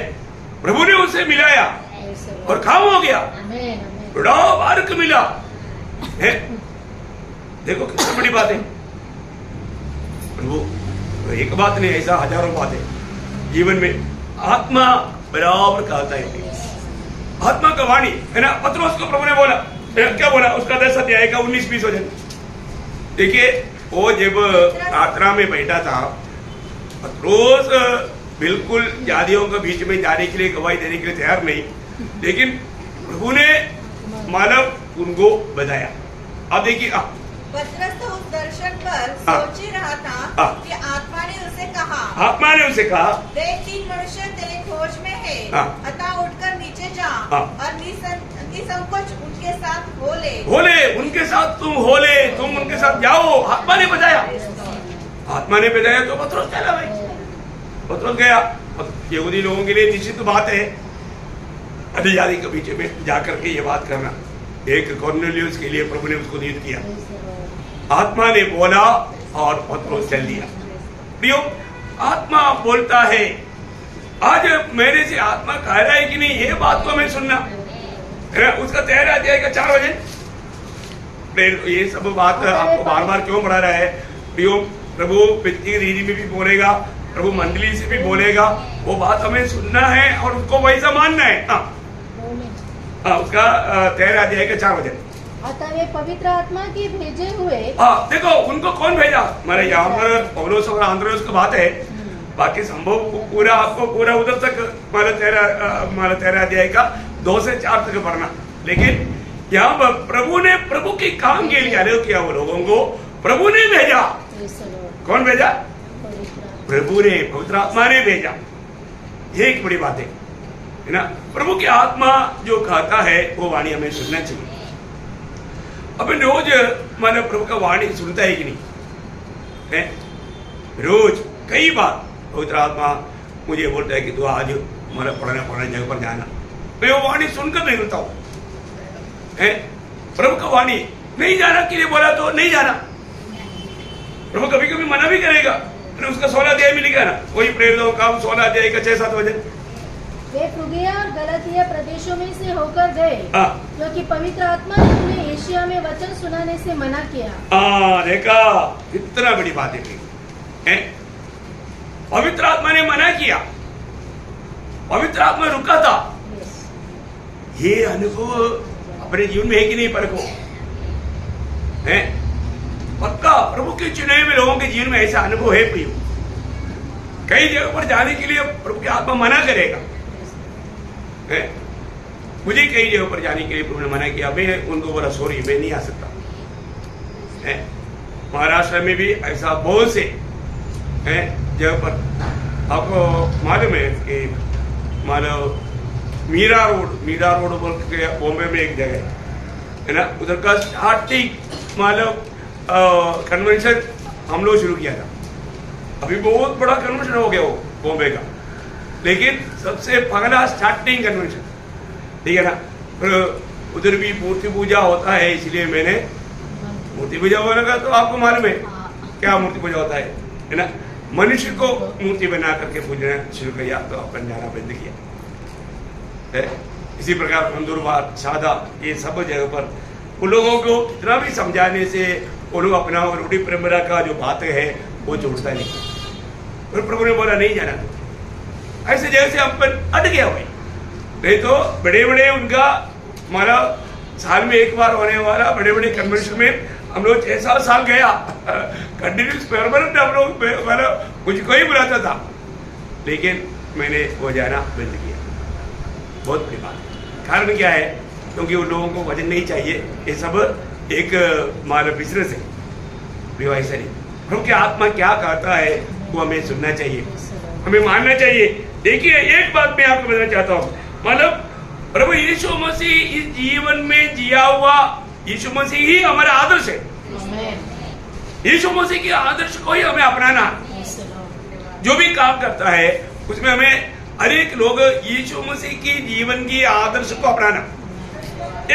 प्रभु ने उससे मिलाया और काम हो गया, बड़ा बारक मिला है। देखो कितनी बड़ी बात है। प्रभु एक बात नहीं, ऐसा हजारों बातें जीवन में आत्मा बराबर कहता है। आत्मा का वाणी है ना। पत्रोस को प्रभु ने बोला, क्या बोला? उसका 10 अध्याय का 19-20 वचन देखिए। वो जब प्रार्थना में बैठा था पत्रोस बिल्कुल जातियों के बीच में जाने के लिए, गवाही देने के लिए तैयार नहीं, लेकिन प्रभु ने मानव उनको बताया। अब देखिए पतरस तो उस दर्शन पर सोच ही रहा था कि आत्मा ने उसे कहा देख 3 मनुष्य तेरे खोज में है, अतः उठकर नीचे जा और निसंकोच उनके साथ हो ले उनके साथ तुम उनके साथ जाओ। आत्मा ने बताया तो पतरस चला भाई, पतरस गया। यहूदी लोगों के लिए निश्चित बात है अन्य जाति के बीच में जाकर के ये बात करना। एक कॉर्नेलियस के लिए प्रभु ने उसको नियुक्त किया। आत्मा ने बोला और पतरस चल दिया। प्रियो, आत्मा बोलता है। आज मेरे से आत्मा कह रहा है कि नहीं, ये बात को हमें सुनना है। उसका तैयार आ जाएगा 4 बजे। ये सब बात आपको बार बार क्यों बढ़ा रहा है? प्रियो, प्रभु व्यक्तिगत रीति में भी बोलेगा, प्रभु मंडली से भी बोलेगा, वो बात हमें सुनना है और उसको वैसा मानना है। उसका तैयार आ जाएगा 4 बजे। अतः वे पवित्र आत्मा के भेजे हुए। देखो उनको कौन भेजा? हमारे यहाँ पर पौलुस और आंद्रोस की बात है। बाकी संभव पूरा आपको पूरा उधर तक हमारा 13 अध्याय का 2 से 4 तक पढ़ना। लेकिन यहाँ पर प्रभु ने प्रभु के काम के लिए आरोप किया वो लोगों को प्रभु ने भेजा। कौन भेजा? प्रभु ने, पवित्र आत्मा ने भेजा। ये एक बड़ी बात है ना। प्रभु की आत्मा जो कहता है वो वाणी हमें सुनना चाहिए। अब रोज मानो प्रभु का वाणी सुनता है कि नहीं है? रोज कई बार पवित्र आत्मा मुझे बोलता है कि तू आज हमारा पढ़ने जगह पर जाना। मैं वो वाणी सुनकर नहीं रुकता हूं। प्रभु का वाणी नहीं जाना के लिए बोला तो नहीं जाना। प्रभु कभी कभी मना भी करेगा। उसका 16 अध्याय में लिखा ना, वही प्रेरितों का 16 अध्याय का 6-7 वचन। वे फ्रूगिया और गलातिया प्रदेशों में से होकर गए, क्योंकि पवित्र आत्मा ने उन्हें एशिया में वचन सुनाने से मना किया। देखा, इतना बड़ी बात है। पवित्र आत्मा ने मना किया, पवित्र आत्मा रुका था। ये अनुभव अपने जीवन में है कि नहीं? परखो है पक्का। प्रभु के चुने हुए लोगों के जीवन में ऐसा अनुभव है। प्रियो, कई जगह पर जाने के लिए प्रभु की आत्मा मना करेगा। मुझे कई जगह पर जाने के लिए प्रभु ने मना किया। मैं उनको बोला सॉरी, मैं नहीं आ सकता। महाराष्ट्र में भी ऐसा बहुत से जगह पर आपको मालूम है कि मानो मीरा रोड बोल के बॉम्बे में एक जगह है ना, उधर का स्टार्टिंग मानो कन्वेंशन हम लोग शुरू किया था। अभी बहुत बड़ा कन्वेंशन हो गया वो बॉम्बे का, लेकिन सबसे पहला स्टार्टिंग कन्वेंशन, ठीक है ना। फिर उधर भी मूर्ति पूजा होता है, इसलिए मैंने मूर्ति पूजा होने का तो आपको मालूम है क्या मूर्ति पूजा होता है ना। मनुष्य को मूर्ति बना करके पूजना शुरू किया तो अपन जाना बंद किया। इसी प्रकार मंदुरवार सादा ये सब जगह पर उन लोगों को कितना भी समझाने से वो लोग अपना रूढ़ी परंपरा का जो बात है वो छोड़ता नहीं। फिर प्रभु ने बोला नहीं जाना। ऐसे जगह से अपन अट गया भाई। नहीं तो बड़े बड़े उनका हमारा साल में एक बार होने वाला बड़े बड़े कन्वेंशन में हम लोग 6-7 साल गया कंटिन्यूस परमानेंट। हम लोग मुझको ही बुलाता था, लेकिन मैंने वो जाना बंद किया। बहुत बड़ी बात। कारण क्या है? क्योंकि उन लोगों को वजन नहीं चाहिए। ये सब एक हमारा बिजनेस है। ऐसा नहीं। प्रभु की आत्मा क्या कहता है वो हमें सुनना चाहिए, हमें मानना चाहिए। देखिए एक बात मैं आपको बताना चाहता हूँ। मतलब प्रभु यीशु मसीह इस जीवन में जिया हुआ यीशु मसीह ही हमारा आदर्श है। यीशु मसीह के आदर्श को ही हमें अपनाना। जो भी काम करता है उसमें हमें हर एक लोग यीशु मसीह की जीवन की आदर्श को अपनाना।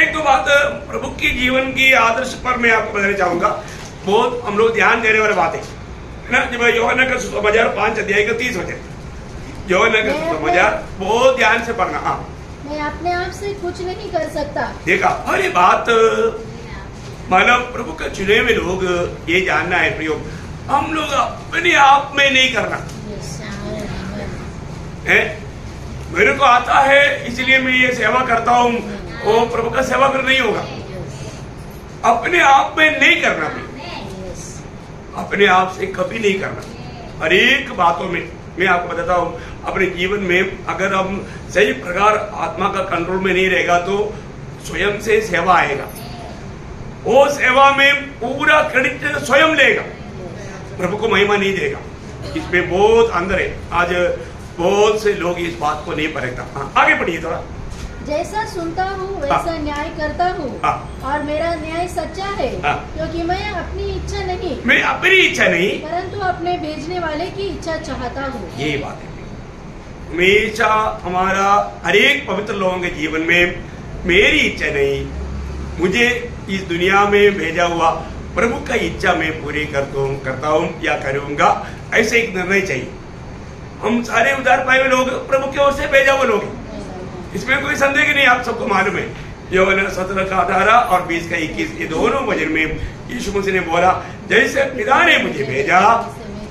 एक दो बात प्रभु की जीवन की आदर्श पर मैं आपको बताना चाहूंगा। बहुत हम लोग ध्यान देने वाली बात है ना। जब यूहन्ना का सुसमाचार 5 अध्याय का 30 वचन, यूहन्ना का सुसमाचार बहुत ध्यान से पढ़ना। हाँ, मैं अपने आप से कुछ नहीं कर सकता। देखा, अरे बात मानव प्रभु का चुने हुए लोग ये जानना है प्रयोग, हम लोग अपने आप में नहीं करना है। मेरे को आता है इसलिए मैं ये सेवा करता हूँ, वो प्रभु का सेवा कर नहीं होगा। अपने आप में नहीं करना, अपने आप से कभी नहीं करना। हर एक बातों में मैं आपको बताता हूँ, अपने जीवन में अगर हम सही प्रकार आत्मा का कंट्रोल में नहीं रहेगा तो स्वयं से सेवा आएगा, वो सेवा में पूरा क्रेडिट स्वयं लेगा, प्रभु को महिमा नहीं देगा। इसमें बहुत अंदर है। आज बहुत से लोग इस बात को नहीं परखता। हाँ, आगे बढ़िए थोड़ा। जैसा सुनता हूँ वैसा न्याय करता हूँ, और मेरा न्याय सच्चा है, क्योंकि मैं अपनी इच्छा नहीं परंतु अपने भेजने वाले की इच्छा चाहता हूँ। ये बात है। हमेशा हमारा हर एक पवित्र लोगों के जीवन में मेरी इच्छा नहीं, मुझे इस दुनिया में भेजा हुआ प्रभु का इच्छा मैं पूरी करता हूँ या करूँगा, ऐसे एक निर्णय चाहिए। हम सारे उद्धार पाए हुए लोग प्रभु की ओर से भेजा हुए लोग, इसमें कोई संदेह नहीं। आप सबको मालूम है, यूहन्ना 17 का 18 और 20 का 21, ये दोनों वचन में यीशु मसीह ने बोला, जैसे पिता ने मुझे भेजा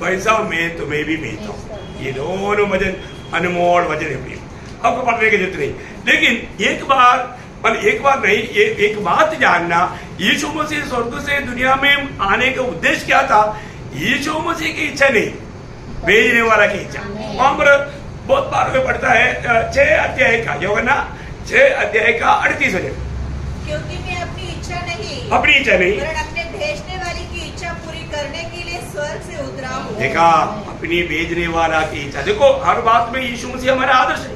वैसा मैं तुम्हें भी भेजता हूँ। ये दोनों वचन अनमोल वचन है, आपको पढ़ने की जरूरत नहीं। लेकिन एक बार नहीं, ये एक बात जानना, यीशु मसीह स्वर्ग से दुनिया में आने का उद्देश्य क्या था? यीशु मसीह की इच्छा नहीं, भेजने वाला की इच्छा। वहां पर बहुत बार में पढ़ता है 6 अध्याय का, यूहन्ना 6 अध्याय का 38 वचन, क्योंकि मैं अपनी इच्छा नहीं वरन अपने भेजने वाले की इच्छा पूरी करने के लिए स्वर्ग से उतरा हूँ। देखा, अपनी भेजने वाला की इच्छा। देखो, हर बात में यीशु मसीह हमारा आदर्श है।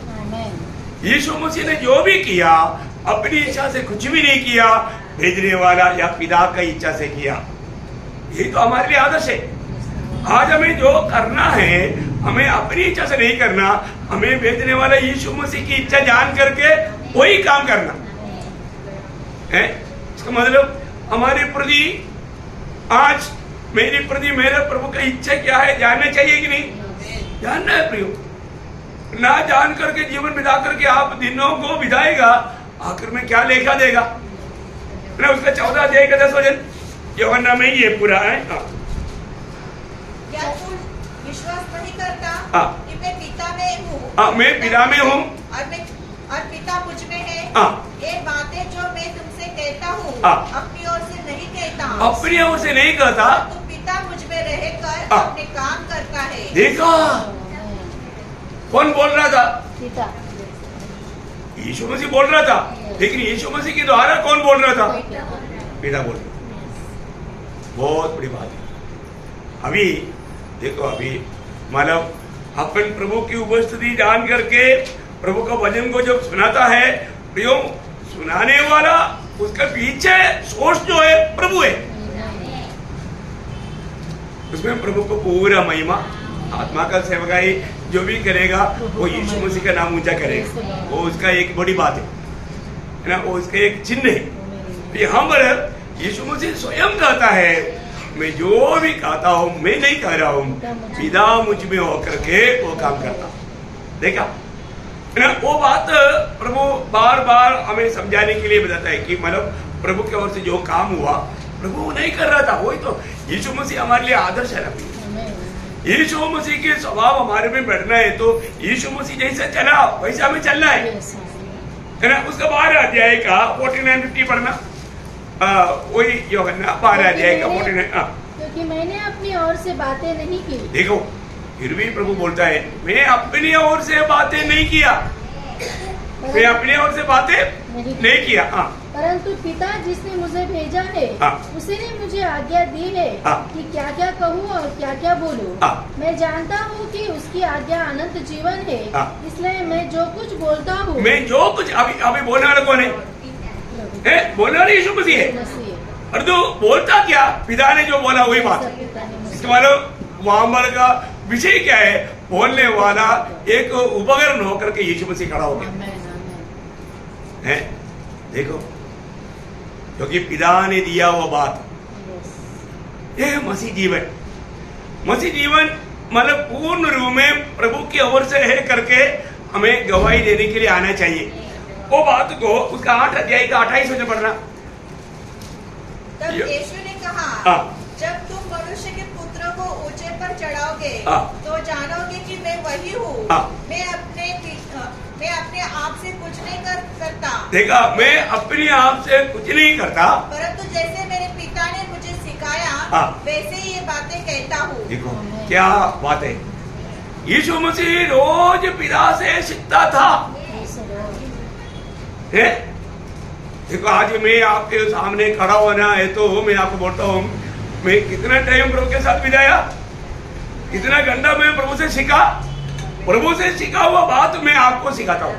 यीशु मसीह ने जो भी किया अपनी इच्छा से कुछ भी नहीं किया, भेजने वाला या पिता की इच्छा से किया। ये तो हमारे लिए आदर्श है। आज हमें जो करना है, हमें अपनी इच्छा से नहीं करना, हमें भेजने वाला यीशु मसीह की इच्छा जान करके वही काम करना है। इसका मतलब हमारे प्रति आज मेरे प्रति मेरे प्रभु की इच्छा क्या है जानना चाहिए कि नहीं? जानना है प्रियो। ना जान करके जीवन बिता करके आप दिनों को बिताएगा, आखिर में क्या लेखा देगा ना? उसका 14 अध्याय का 10 वचन यूहन्ना में ये पूरा है। क्या तू विश्वास नहीं करता कि मैं पिता में हूँ? मैं पिता में हूँ और पिता मुझ में है। ये बातें जो मैं तुमसे कहता हूँ अपनी ओर से नहीं कहता, अपनी ओर से नहीं कहता, तो पिता मुझ में रहकर अपने काम करता है। देखा, कौन बोल रहा था? पिता। यीशु मसीह बोल रहा था, लेकिन यीशु मसीह के द्वारा कौन बोल रहा था? पिता बोल रहा। बहुत बड़ी बात है। अभी देखो, अभी मतलब अपन प्रभु की उपस्थिति जान करके प्रभु का वचन को जब सुनाता है, प्रियो, सुनाने वाला उसका पीछे सोर्स जो है प्रभु है। उसमें प्रभु को पूरा महिमा, आत्मा का सेवकाई जो भी करेगा वो यीशु मसीह का नाम ऊंचा करेगा। वो उसका एक बड़ी बात है ना, वो उसका एक चिन्ह है। यहाँ पर यीशु मसीह स्वयं कहता है, मैं जो भी कहता हूँ मैं नहीं कह रहा हूँ, पिता मुझ में होकर के वो काम करता। देखा ना, वो बात प्रभु बार बार हमें समझाने के लिए बताता है कि मतलब प्रभु की ओर से जो काम हुआ प्रभु वो नहीं कर रहा था। वही तो यीशु मसीह हमारे लिए आदर्श है ना। यीशु मसीह के स्वभाव हमारे में बैठना है तो यीशु मसीह जैसा चला वैसा हमें चलना है ना। उसका 12 अध्याय का 49-50 पढ़ना, वही यूहन्ना 12 अध्याय का 49। क्योंकि मैंने अपनी ओर से बातें नहीं की। देखो, फिर भी प्रभु बोलता है, मैं अपनी ओर से बातें नहीं किया, मैं अपनी ओर से बातें नहीं किया। परंतु पिता जिसने मुझे भेजा है उसी ने मुझे आज्ञा दी है कि क्या क्या कहूँ और क्या क्या बोलूँ। मैं जानता हूँ कि उसकी आज्ञा अनंत जीवन है, इसलिए मैं जो कुछ बोलता हूँ, मैं जो कुछ अभी बोलने वाला कौन है? बोलने वाला यीशु मसीह है। और तो बोलता क्या? पिता ने जो बोला वही बात। इसके मतलब वहां का विषय क्या है? बोलने वाला एक उपकरण होकर के यीशु मसीह खड़ा हो गया है। देखो, क्योंकि पिता ने दिया वो बात, ये मसीह जीवन। मसीह जीवन मतलब पूर्ण रूप में प्रभु की ओर से है करके हमें गवाही देने के लिए आना चाहिए। वो बात को उसका 8 अध्याय का 28 वचन पढ़ना। तब यीशु ने कहा, जब तुम मनुष्य के पुत्र को ऊंचे पर चढ़ाओगे तो जानोगे कि मैं वही हूँ। मैं अपने आप से कुछ नहीं करता। देखा, मैं अपने आप से कुछ नहीं करता, परंतु जैसे मेरे पिता ने मुझे सिखाया हाँ। वैसे ही ये बातें कहता हूँ। देखो क्या बात है, यीशु मसीह रोज पिता से सीखता था। है? देखो आज मैं आपके सामने खड़ा होना है तो मैं आपको बोलता हूँ, मैं कितना टाइम प्रभु के साथ बिताया, कितना घंटा मैं प्रभु से सीखा, प्रभु से सीखा हुआ बात मैं आपको सिखाता हूँ।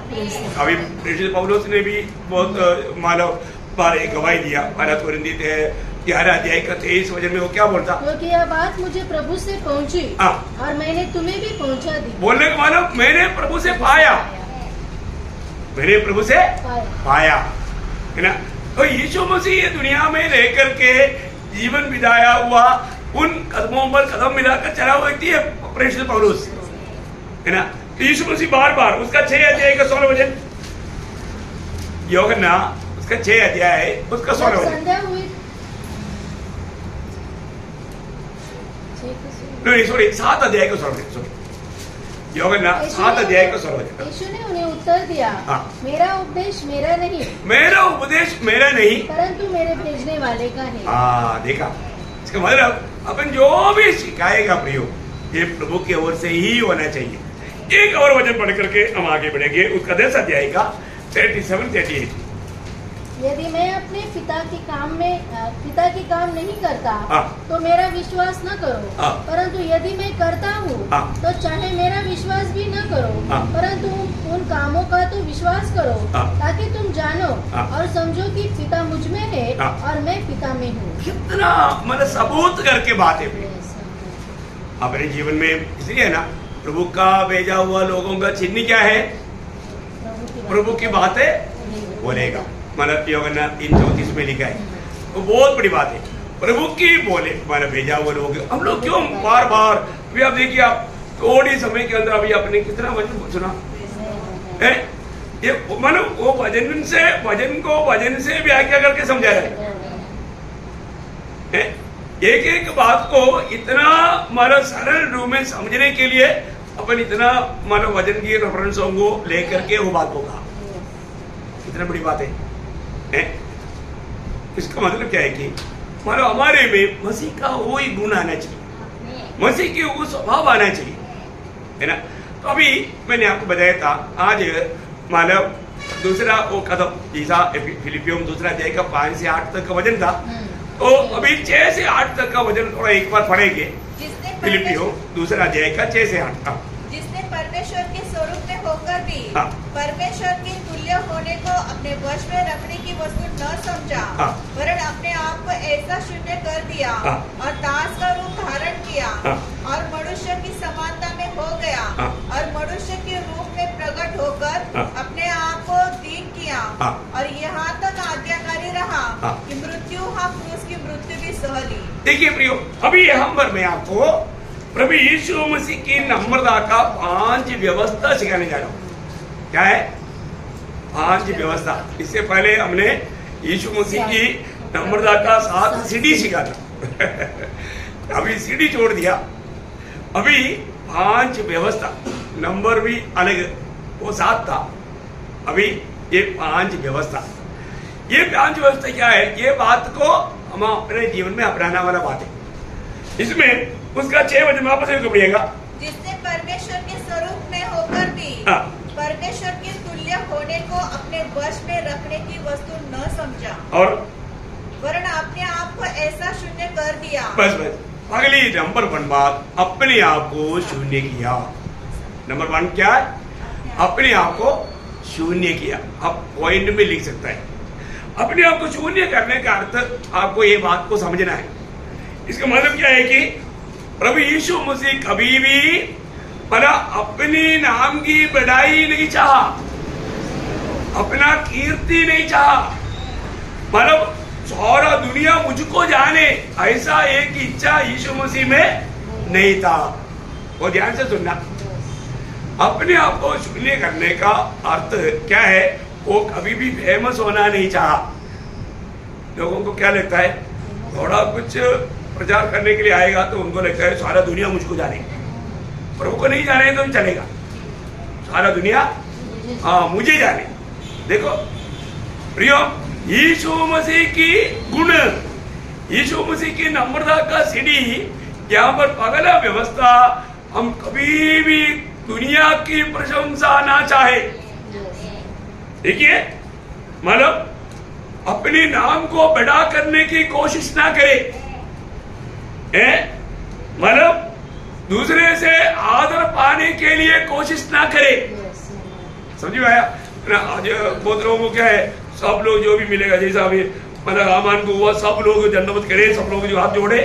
अभी प्रेषित पौलुस ने भी बहुत मानव बार एक गवाही दिया, 2 कोरिन्थियों 11 अध्याय का 23 वचन में वो क्या बोलता, क्योंकि यह बात मुझे प्रभु से पहुंची और मैंने तुम्हें भी पहुंचा दी। बोलने का मतलब मैंने प्रभु से पाया, मैंने प्रभु से पाया, है ना। तो यीशु मसीह ये दुनिया में रह करके जीवन बिताया हुआ, उन कदमों पर कदम मिलाकर चला हुआ व्यक्ति है प्रेषित पौलुस, है ना। तो यीशु मसीह बार बार उसका 6 अध्याय का 16 वचन, यूहन्ना उसका 6 अध्याय है उसका 16 वचन, संध्या हुई, नहीं सॉरी 7 अध्याय का 16 वचन, यूहन्ना 7 अध्याय का 16 वचन। यीशु ने उन्हें उत्तर दिया, मेरा उपदेश मेरा नहीं, मेरा उपदेश मेरा नहीं परंतु मेरे भेजने वाले का है। हाँ देखा, इसका मतलब अपन जो भी सिखाएगा प्रयोग ये प्रभु की ओर से ही होना चाहिए। एक और वचन पढ़ करके हम आगे बढ़ेंगे, उसका 10 अध्याय का 37-38। यदि मैं अपने पिता के काम नहीं करता तो मेरा विश्वास न करो, परंतु यदि मैं करता हूँ तो चाहे मेरा विश्वास भी न करो, परंतु उन कामों का तो विश्वास करो, ताकि तुम जानो और समझो कि पिता मुझ में है और मैं पिता में हूँ। कितना मतलब सबूत करके बात है अपने जीवन में। इसलिए है ना, प्रभु का भेजा हुआ लोगों का चिन्ह क्या है, प्रभु की बातें बोलेगा। मतलब यूहन्ना 3:34 में लिखा है, वो बहुत बड़ी बात है, प्रभु की बोले मतलब भेजा हुआ लोग। हम लोग क्यों बार बार, अभी आप देखिए, आप थोड़ी समय के अंदर अभी आपने कितना वचन सुना है, ये मतलब वो वचन को वचन से व्याख्या करके समझा रहा है। एक एक बात को इतना मतलब सरल रूप में समझने के लिए अपन इतना मतलब वचन की रेफरेंसों को लेकर के वो बात को कहा, इतना बड़ी बात है। इसका मतलब क्या है कि मतलब हमारे में मसीह का वो ही गुण आना चाहिए, मसीह की वो स्वभाव आना चाहिए, है ना। तो अभी मैंने आपको बताया था आज मतलब दूसरा वो कदम जैसा फिलिपियों 2 अध्याय का 5 से 8 तक का वचन था, तो अभी 6 से 8 तक का वचन थोड़ा एक बार पढ़ेंगे। फिलिपियों 2 अध्याय का 6 से 8 का, जिसने परमेश्वर के स्वरूप में होकर भी परमेश्वर के तुल्य होने को अपने वश में रखने की वस्तु न समझा, वरन अपने आप को ऐसा शून्य कर दिया और दास का रूप धारण किया और मनुष्य की समानता में हो गया और मनुष्य के रूप में प्रकट होकर अपने आप को दीन किया और यहाँ तक आज्ञाकारी रहा कि मृत्यु, हाँ क्रूस की मृत्यु भी सह ली। देखिए प्रियो, अभी यहाँ पर मैं आपको प्रभु यीशु मसीह की नम्रता का 5 व्यवस्था सिखाने जा रहा हूँ। क्या है 5 व्यवस्था? इससे पहले हमने यीशु मसीह की नम्रता का 7 सीढ़ी सीखा था अभी सीढ़ी छोड़ दिया, अभी 5 व्यवस्था, नंबर भी अलग, वो 7 था, अभी ये 5 व्यवस्था। ये 5 व्यवस्था क्या है? ये बात को हम अपने जीवन में अपनाना वाला बात है। इसमें उसका 6 वचन वापस पढ़िएगा, जिसने परमेश्वर के स्वरूप में होकर भी परमेश्वर के तुल्य होने को अपने वश में रखने की वस्तु न समझा और वरन अपने आप को ऐसा शून्य कर दिया। बस अगली नंबर 1 बात, अपने आप को शून्य किया। नंबर 1 क्या है? अपने आप को शून्य किया। आप पॉइंट में लिख सकता है, अपने आप को शून्य करने का अर्थ आपको ये बात को समझना है। इसका मतलब क्या है कि प्रभु यीशु मसीह कभी भी अपने नाम की बढ़ाई नहीं चाहा, अपना कीर्ति नहीं चाहा, मतलब सारा दुनिया मुझको जाने ऐसा एक इच्छा यीशु मसीह में नहीं था। वो ध्यान से सुनना, अपने आप को शून्य करने का अर्थ क्या है? वो कभी भी फेमस होना नहीं चाहा। लोगों को क्या लगता है, थोड़ा कुछ प्रचार करने के लिए आएगा तो उनको लगता है सारा दुनिया मुझको जाने, प्रभु को नहीं जाने तो चलेगा, सारा दुनिया मुझे जाने। देखो प्रियो, यीशु मसीह की गुण यीशु मसीह की नम्रता का सीढ़ी यहाँ पर पगला व्यवस्था हम कभी भी दुनिया की प्रशंसा ना चाहे, देखिए मतलब अपने नाम को बड़ा करने की कोशिश ना करे, मतलब दूसरे से आदर पाने के लिए कोशिश ना करे। समझ में आया ना? आज बहुत लोगों को क्या है, सब लोग जो भी मिलेगा जैसा भी मतलब आमान को हुआ सब लोग दंडवत करे, सब लोग जो हाथ जोड़े,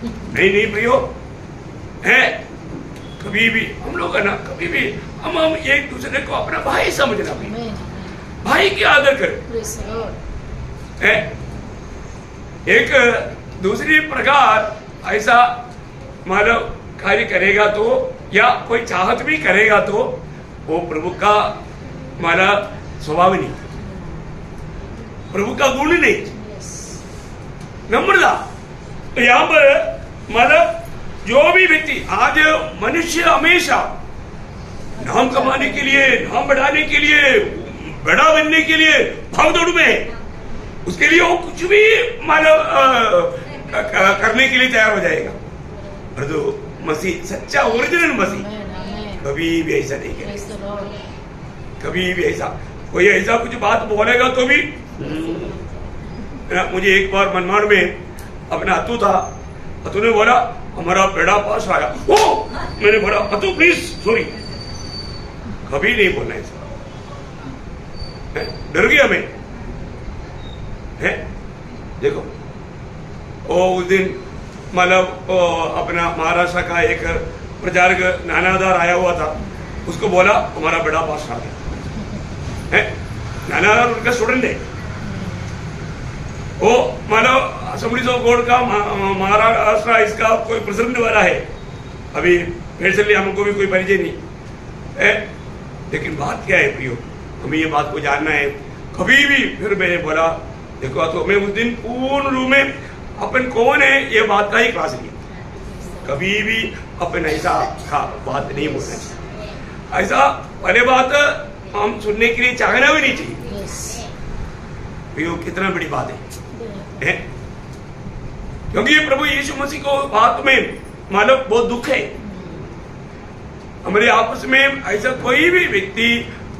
नहीं प्रियो है। कभी भी हम लोग है ना, कभी भी हम एक दूसरे को अपना भाई समझना, भाई की आदर करें। एक दूसरी प्रकार ऐसा मानव कार्य करेगा तो या कोई चाहत भी करेगा तो वो प्रभु का माना स्वभाव नहीं, प्रभु का गुण नहीं, नम्रता। तो यहाँ पर मतलब जो भी व्यक्ति, आज मनुष्य हमेशा नाम कमाने के लिए, नाम बढ़ाने के लिए, बड़ा बनने के लिए भाग दौड़ में है, उसके लिए वो कुछ भी मतलब करने के लिए तैयार हो जाएगा। और जो मसीह सच्चा ओरिजिनल मसीह कभी भी ऐसा नहीं करेगा, कभी भी ऐसा कोई ऐसा कुछ बात बोलेगा तो भी मुझे एक बार मनमान में अपना अतु था, अतु ने बोला हमारा बेड़ा पास आया, ओ मैंने बोला अतु प्लीज सॉरी, कभी नहीं बोलना ऐसा, डर गया मैं है। देखो वो उस दिन मतलब अपना महाराष्ट्र का एक प्रचारक नानादार आया हुआ था, उसको बोला हमारा बेड़ा पास आ गया है। नानादार उनका स्टूडेंट है, वो मतलब असेंबली ऑफ गॉड का महाराष्ट्र इसका कोई प्रेसिडेंट वाला है। अभी फिर से हमको भी कोई परिचय नहीं है, लेकिन बात क्या है प्रियो, हमें ये बात को जानना है। कभी भी फिर मैंने बोला देखो, तो मैं उस दिन पूर्ण रूप में अपन कौन है ये बात का ही क्लास लिया, कभी भी अपन ऐसा बात नहीं बोलना चाहिए। ऐसा पहले बात हम सुनने के लिए चाहना भी नहीं चाहिए। प्रियो कितना बड़ी बात है, क्योंकि ये प्रभु यीशु मसीह को बात में मानो बहुत दुख है। हमारे आपस में ऐसा कोई भी व्यक्ति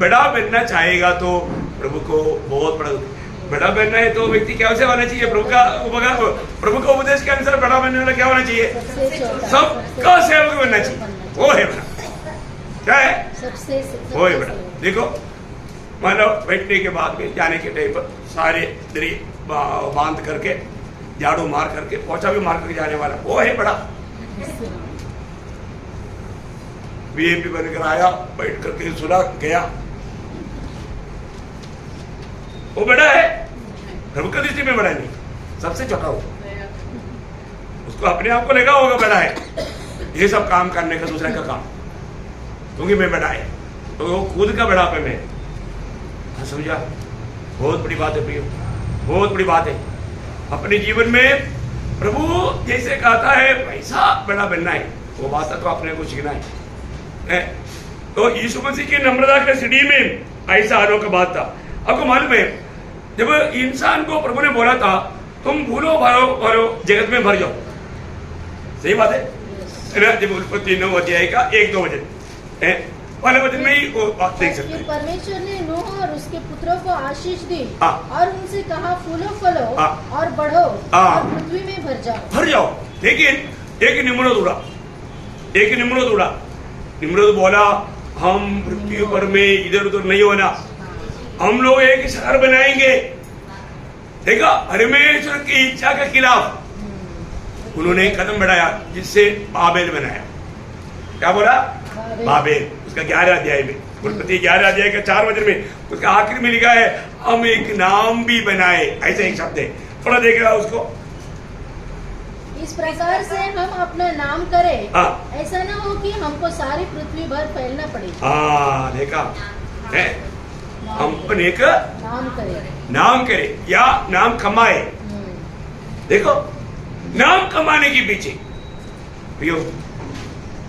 बड़ा बनना चाहेगा तो प्रभु को बहुत बड़ा बनना है तो व्यक्ति क्या से होना चाहिए, प्रभु का उपदेश के अनुसार बड़ा बनने वाला क्या होना चाहिए, सबका सेवक बनना चाहिए, वो है बड़ा। क्या है वो है बड़ा। देखो मानो बैठने के बाद में जाने के टाइम पर सारे दरी बांध करके झाड़ू मार करके पोछा भी मार करके जाने वाला वो है बड़ा। वीआईपी बनकर आया, बैठ करके सुना गया, वो बड़ा है। प्रभु की दृष्टि में बड़ा नहीं, सबसे छोटा हो, उसको अपने आप को लगा होगा बड़ा है ये सब काम करने का, दूसरे का काम, क्योंकि मैं बड़ा है तो वो खुद का बड़ा पे मैं समझा। बहुत बड़ी बात है प्रियो, बहुत बड़ी बात है। अपने जीवन में प्रभु जैसे कहता है पैसा बड़ा बनना है, वो बात तो अपने को सीखना है। तो यीशु मसीह की नम्रता के सीढ़ी में ऐसा अनोखा बात था। आपको मालूम है जब इंसान को प्रभु ने बोला था तुम भूलो भरो जगत में भर जाओ, सही बात है ना? जब उत्पत्ति 9 अध्याय का 1-2 वचन पहले वचन में ही वो बात देख सकते हैं। परमेश्वर ने नूह और उसके पुत्रों को आशीष दी और उनसे कहा फूलो फलो और बढ़ो और पृथ्वी में भर जाओ। लेकिन एक निम्रत उड़ा, निम्रत बोला हम पृथ्वी पर में इधर उधर नहीं होना, हम लोग एक शहर बनाएंगे। देखा परमेश्वर की इच्छा के खिलाफ उन्होंने कदम बढ़ाया, जिससे बाबेल बनाया। क्या बोला? बाबेल। उसका 11 अध्याय में, उत्पत्ति 11 अध्याय के 4 वचन में उसका आखिर में लिखा है हम एक नाम भी बनाए, ऐसा एक शब्द है। थोड़ा देख रहा उसको, इस प्रकार से हम अपना नाम करें, ऐसा ना हो कि हमको सारी पृथ्वी भर फैलना पड़े। देखा है, हम अपने का नाम करें या नाम कमाए। देखो नाम कमाने के पीछे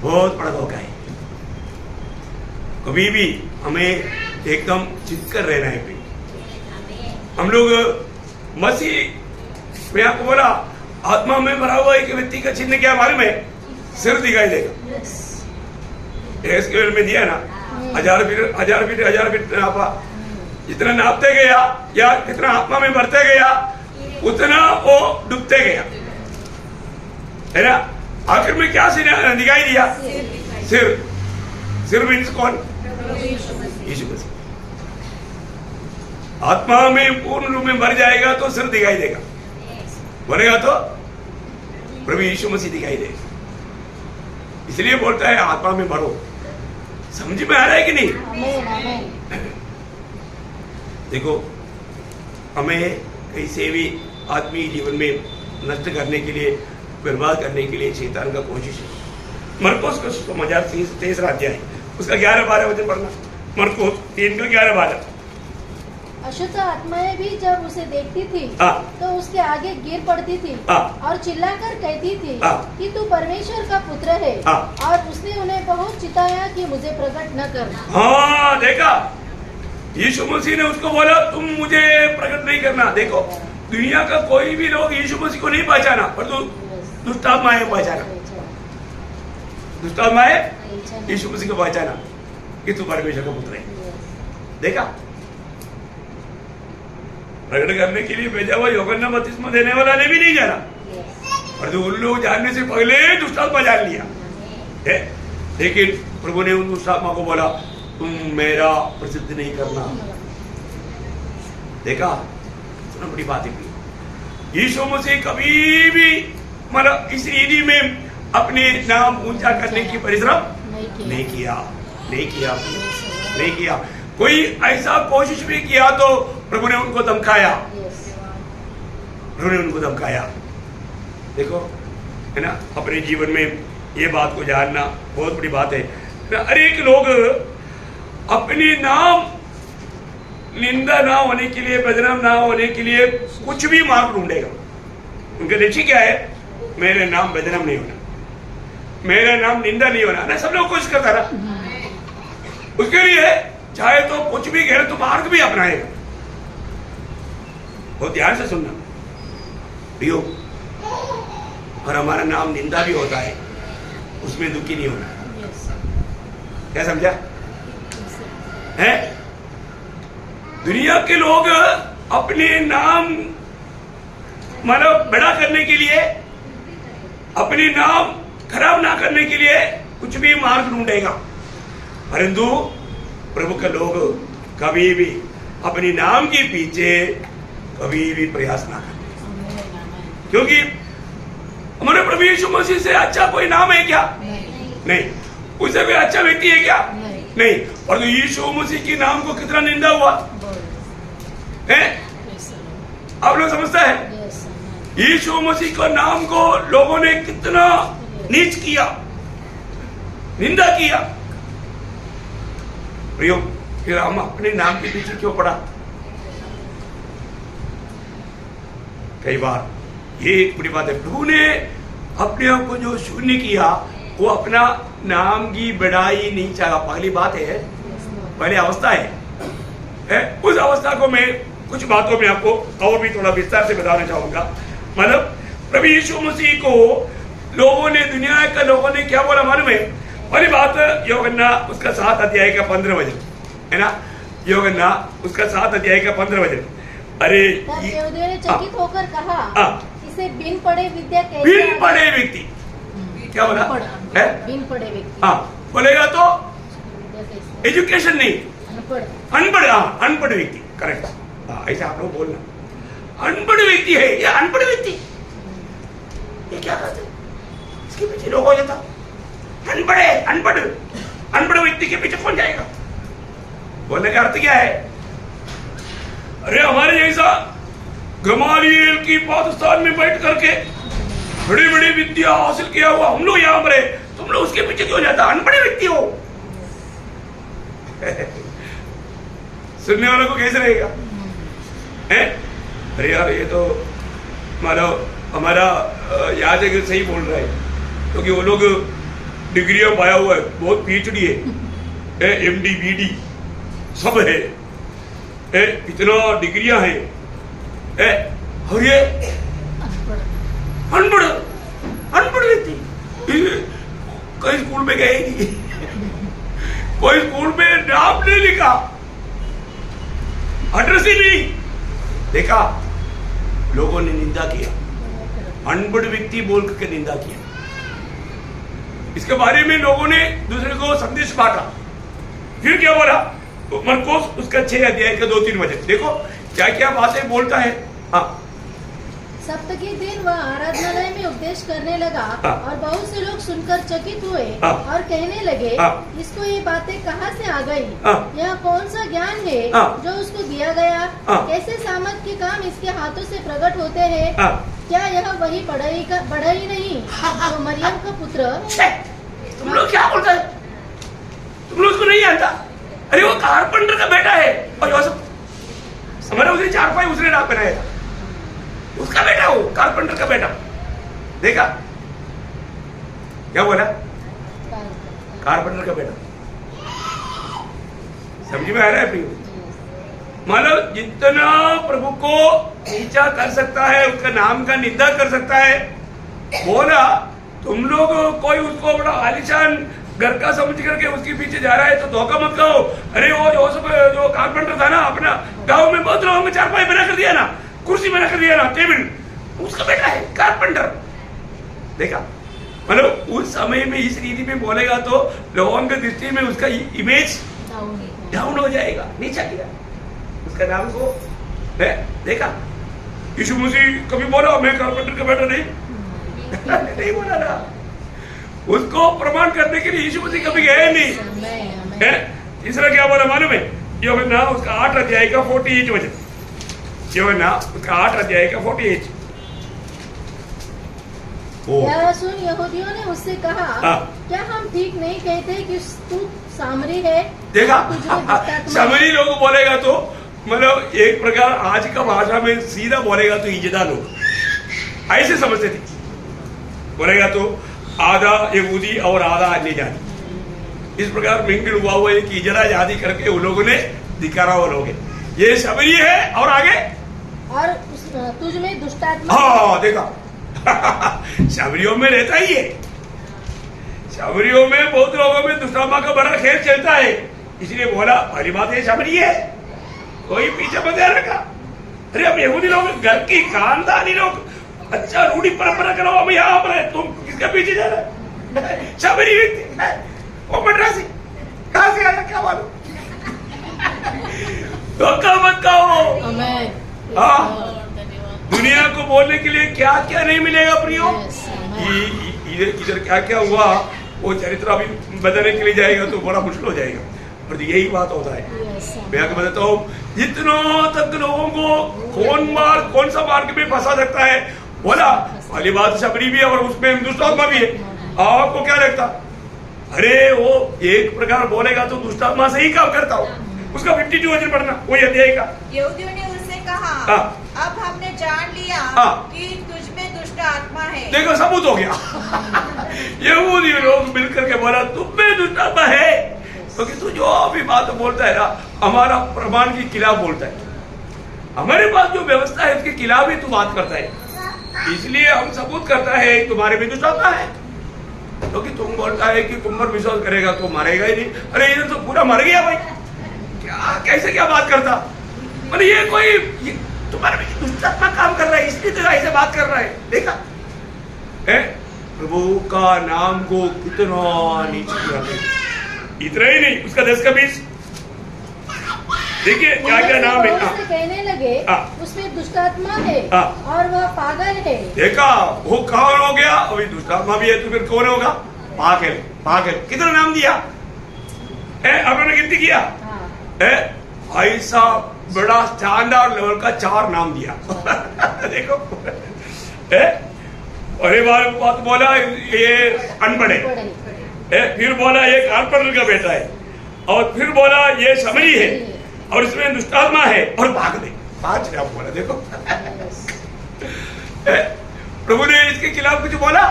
बहुत बड़ा धोखा है। कभी भी हमें एकदम चित कर रहना है। हम लोग मसीह, मैं आपको बोला आत्मा में भरा हुआ एक व्यक्ति का चिन्ह क्या मालूम है? सिर दिखाई देगा। स्केल में दिया ना, 1000 फीट नापा, जितना नापते गया या कितना आत्मा में भरते गया उतना वो डूबते गया, है ना। आखिर में क्या दिखाई दिया? सिर। सिर मीन्स कौन? यीशु मसीह। आत्मा में पूर्ण रूप में भर जाएगा तो सिर दिखाई देगा, भरेगा तो प्रभु यीशु मसीह दिखाई देगा। इसलिए बोलता है आत्मा में भरो। समझ में आ रहा है कि नहीं? देखो, हमें कैसे भी आत्मीय जीवन में नष्ट करने के लिए, बर्बाद करने के लिए शैतान का कोशिश है। मरकोस का समाचार 3 अध्याय उसका 11-12 वचन पढ़ना। मरकोस 3 का 11-12। अशुद्ध आत्माएं भी जब उसे देखती थी तो उसके आगे गिर पड़ती थी और चिल्लाकर कहती थी कि तू परमेश्वर का पुत्र है। और उसने उन्हें बहुत चिताया कि मुझे प्रकट न करना। हाँ, देखा, यीशु मसीह ने उसको बोला तुम मुझे प्रकट नहीं करना। देखो, दुनिया का कोई भी लोग यीशु मसीह को नहीं पहचाना, पर तो दुष्टात्माएं पहचाना। दुष्टात्माएं यीशु मसीह को पहचाना कि तू परमेश्वर का पुत्र है। देखा, प्रकट करने के लिए भेजा हुआ यूहन्ना बपतिस्मा देने वाला ने भी नहीं जाना, पर तो उन लोग जानने से पहले दुष्टात्मा जान लिया है। लेकिन प्रभु ने उन दुष्टात्मा को बोला तुम मेरा प्रसिद्ध नहीं करना। देखा, सुना, बड़ी बात है। यीशु मसीह कभी भी मतलब इस रीति में अपने नाम ऊंचा करने की परिश्रम नहीं किया। कोई ऐसा कोशिश भी किया तो प्रभु ने उनको धमकाया। देखो, है ना, अपने जीवन में ये बात को जानना बहुत बड़ी बात है। हर एक लोग अपने नाम निंदा ना होने के लिए, बदनाम ना होने के लिए कुछ भी मार्ग ढूंढेगा। उनका लक्ष्य क्या है? मेरे नाम बदनाम नहीं होना, मेरा नाम निंदा नहीं होना ना। सब लोग कोशिश करता ना, उसके लिए चाहे तो कुछ भी गलत तो मार्ग भी अपनाएगा। बहुत ध्यान से सुनना प्रियो, और हमारा नाम निंदा भी होता है, उसमें दुखी नहीं होना। क्या समझा है? दुनिया के लोग अपने नाम मतलब बड़ा करने के लिए, अपने नाम खराब ना करने के लिए कुछ भी मार्ग ढूंढेगा, परंतु प्रभु के लोग कभी भी अपने नाम के पीछे कभी भी प्रयास ना करें, क्योंकि हमारे प्रभु यीशु मसीह से अच्छा कोई नाम है क्या? नहीं। उससे भी अच्छा व्यक्ति है क्या? नहीं। और तो यीशु मसीह के नाम को कितना निंदा हुआ है, आप लोग समझता है? यीशु मसीह का नाम को लोगों ने कितना नीच किया, निंदा किया। प्रियो, फिर हम अपने नाम के पीछे क्यों पड़ा? कई बार ये एक बड़ी बात है, प्रभु ने अपने आप को जो शून्य किया वो अपना नाम की बढ़ाई नहीं चाहा। पहली बात है, पहली अवस्था है। उस अवस्था को मैं कुछ बातों में आपको और भी थोड़ा विस्तार से बताना चाहूंगा। मतलब प्रभु यीशु मसीह को लोगों ने, दुनिया के लोगों ने क्या बोला मालूम है? पहली बात यूहन्ना उसका 7 अध्याय का 15 वचन है ना। यूहन्ना उसका 7 अध्याय का 15 वचन। अरे यहूदियों ने चकित होकर कहा, इसे बिन पढ़े विद्या कैसे? बिन पढ़े व्यक्ति क्या बोला है? बिन पढ़े व्यक्ति। बोलेगा तो एजुकेशन नहीं, अनपढ़। अनपढ़ व्यक्ति, करेक्ट। ऐसा आप लोग बोलना, अनपढ़ व्यक्ति है या अनपढ़ व्यक्ति, ये क्या कहते? इसके पीछे लोग हो जाता। अनपढ़ व्यक्ति के पीछे कौन जाएगा? बोलने का अर्थ क्या है? अरे हमारे जैसा गमालियल की पाकिस्तान में बैठ करके बड़ी बड़ी विद्या हासिल किया हुआ हम लोग यहाँ पर, तुम लोग उसके पीछे क्यों जाता? अनपढ़ व्यक्ति हो। सुनने वालों को कैसे रहेगा? अरे यार, ये तो मतलब हमारा यहाँ से सही बोल रहा है, क्योंकि वो लोग डिग्रियां पाया हुआ है, बहुत PhD है, MD BD सब है, इतना डिग्रियां हैं, और ये अनपढ़ अनपढ़ व्यक्ति, कोई स्कूल में गए नहीं, कोई स्कूल में नाम नहीं लिखा, एड्रेस ही नहीं देखा, लोगों ने निंदा किया, अनपढ़ व्यक्ति बोल के निंदा किया। इसके बारे में लोगों ने दूसरे को संदेश बांटा। फिर क्या बोला मरकुस उसका 6 अध्याय का 2-3 वचन देखो क्या क्या बातें बोलता है। हाँ, सप्तमी दिन वह आराधनालय में उपदेश करने लगा और बहुत से लोग सुनकर चकित हुए और कहने लगे, इसको ये बातें कहाँ से आ गई? यह कौन सा ज्ञान है जो उसको दिया गया? कैसे सामर्थ के काम इसके हाथों से प्रकट होते हैं? क्या यह वही बढ़ई नहीं जो मरियम का पुत्र? तुम लोग क्या बोलते हैं? तुम लोग को नहीं आता? अरे वो कारपेंटर का बेटा है और योसेफ हमारे उसने 4 पाई उसने रात बनाया था, उसका बेटा हो, कारपेंटर का बेटा। देखा क्या बोला? कारपेंटर का बेटा। समझ में आ रहा है प्रियो? मतलब जितना प्रभु को नीचा कर सकता है, उसका नाम का निंदा कर सकता है, बोला तुम लोग कोई उसको बड़ा आलिशान घर का समझ करके उसके पीछे जा रहा है तो धोखा मत खाओ। अरे वो जो कारपेंटर था ना, अपना गांव में बहुत लोगों में 4 पाई बना कर दिया ना, कुर्सी बना कर दिया ना, टेबल, उसका बेटा है कारपेंटर। देखा मतलब उस समय में इस रीति में बोलेगा तो लोगों की दृष्टि में उसका इमेज डाउन हो जाएगा, नीचा किया उसका नाम को है। देखा यीशु मसीह कभी बोला मैं कारपेंटर का बेटा नहीं नहीं बोला ना। उसको प्रमाण करने के लिए यीशु मसीह कभी गए नहीं है। तीसरा क्या बोला मालूम है? यूहन्ना उसका 8 अध्याय का 48 वचन, यूहन्ना उसका 8 अध्याय का 48। यह सुन यहूदियों ने उससे कहा, क्या हम ठीक नहीं कहते कि तू सामरी है? देखा सामरी लोग बोलेगा तो मतलब एक प्रकार आज का भाषा में सीधा बोलेगा तो इजदा लोग ऐसे समझते थे, बोलेगा तो आधा यहूदी और आधा अन्य जाति, इस प्रकार मिंगल हुआ है कि इजरा जाति करके उन लोगों ने धिकारा वो लोग ये सबरी है। और आगे और तुझ में दुष्टात्मा। हाँ देखा शबरियों में रहता ही है, शबरियों में बहुत लोगों में दुष्टात्मा का बड़ा खेल चलता है, इसलिए बोला पहली बात ये शबरी है, कोई पीछे मत रखा। अरे अब यहूदी लोग घर की खानदानी लोग अच्छा रूढ़ी परंपरा करो, हम यहाँ पर तुम किसके पीछे जा रहे? शबरी व्यक्ति वो मद्रासी कहाँ से आया क्या मालूम? धोखा मत खाओ। हाँ दुनिया को बोलने के लिए क्या क्या नहीं मिलेगा प्रियो। इधर क्या क्या हुआ वो चरित्र अभी बदलने के लिए जाएगा तो बड़ा मुश्किल हो जाएगा, और यही बात होता है। मैं आपको बताता हूँ जितना तक लोगों को कौन सा मार्ग में फंसा सकता है, बोला पहली बात शबरी भी है और उसमें दुष्टात्मा भी है। आपको क्या लगता? अरे वो एक प्रकार बोलेगा तो दुष्टात्मा से ही काम करता हो, उसका 52 वचन पढ़ना वही अध्याय का। यहूदियों ने उससे कहा, अब हमने जान लिया कि तुझ में दुष्ट आत्मा है। देखो सबूत हो गया यहूदी लोग मिलकर के बोला तुम में दुष्ट आत्मा है, क्योंकि तू जो अभी बात बोलता है ना हमारा प्रमाण के खिलाफ बोलता है, हमारे पास जो व्यवस्था है उसके खिलाफ ही तू बात करता है, इसलिए हम सबूत करता है तुम्हारे में दुष्ट आत्मा है। क्योंकि तुम बोलता है कि तुम पर विश्वास करेगा तो मरेगा ही नहीं। अरे ये तो पूरा मर गया भाई, क्या कैसे क्या बात करता? मतलब ये कोई तुम्हारे में दुष्ट आत्मा काम कर रहा है इसलिए तो ऐसे बात कर रहा है। देखा प्रभु का नाम को कितना नीचे किया, इतना ही नहीं उसका 10 का 20। देखिए क्या क्या नाम है। कहने लगे उसमें दुष्टात्मा है और वह पागल है। देखा वो कौन हो गया? अभी दुष्टात्मा भी है तो फिर कौन होगा? पागल। पागल कितना नाम दिया आपने गिनती किया? ऐसा बड़ा स्टैंडर्ड लेवल का 4 नाम दिया देखो अरे बात बोला ये अनपढ़ है, फिर बोला ये कारपेंटर का बेटा है, और फिर बोला ये समरी है और इसमें दुष्टात्मा है और भाग दे। 5 नाम बोला। देखो प्रभु ने इसके खिलाफ कुछ बोला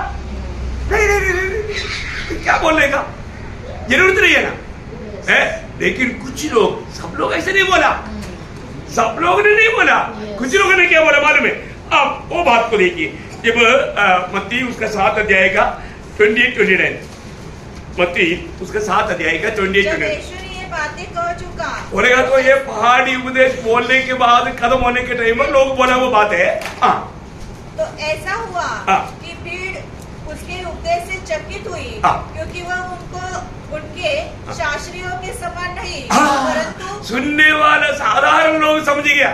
नहीं, क्या बोलने का जरूरत नहीं है ना। लेकिन कुछ लोग, सब लोग ऐसे नहीं बोला, सब लोग ने नहीं बोला, कुछ लोगों ने क्या बोला मालूम है? अब वो बात को देखिए जब मत्ती उसका 7 अध्याय का 28-29, मत्ती उसका 7 अध्याय का 28-29। यीशु ने ये बातें कह चुका, बोलेगा तो ये पहाड़ी उपदेश बोलने के बाद खत्म होने के टाइम पर लोग बोला वो बात है। हाँ, तो ऐसा हुआ हाँ। कि भीड़ उसके उपदेश से चकित हुई, हाँ। क्योंकि वह उनके शास्त्रियों के समान नहीं, हाँ, परंतु सुनने वाला साधारण लोग समझ गया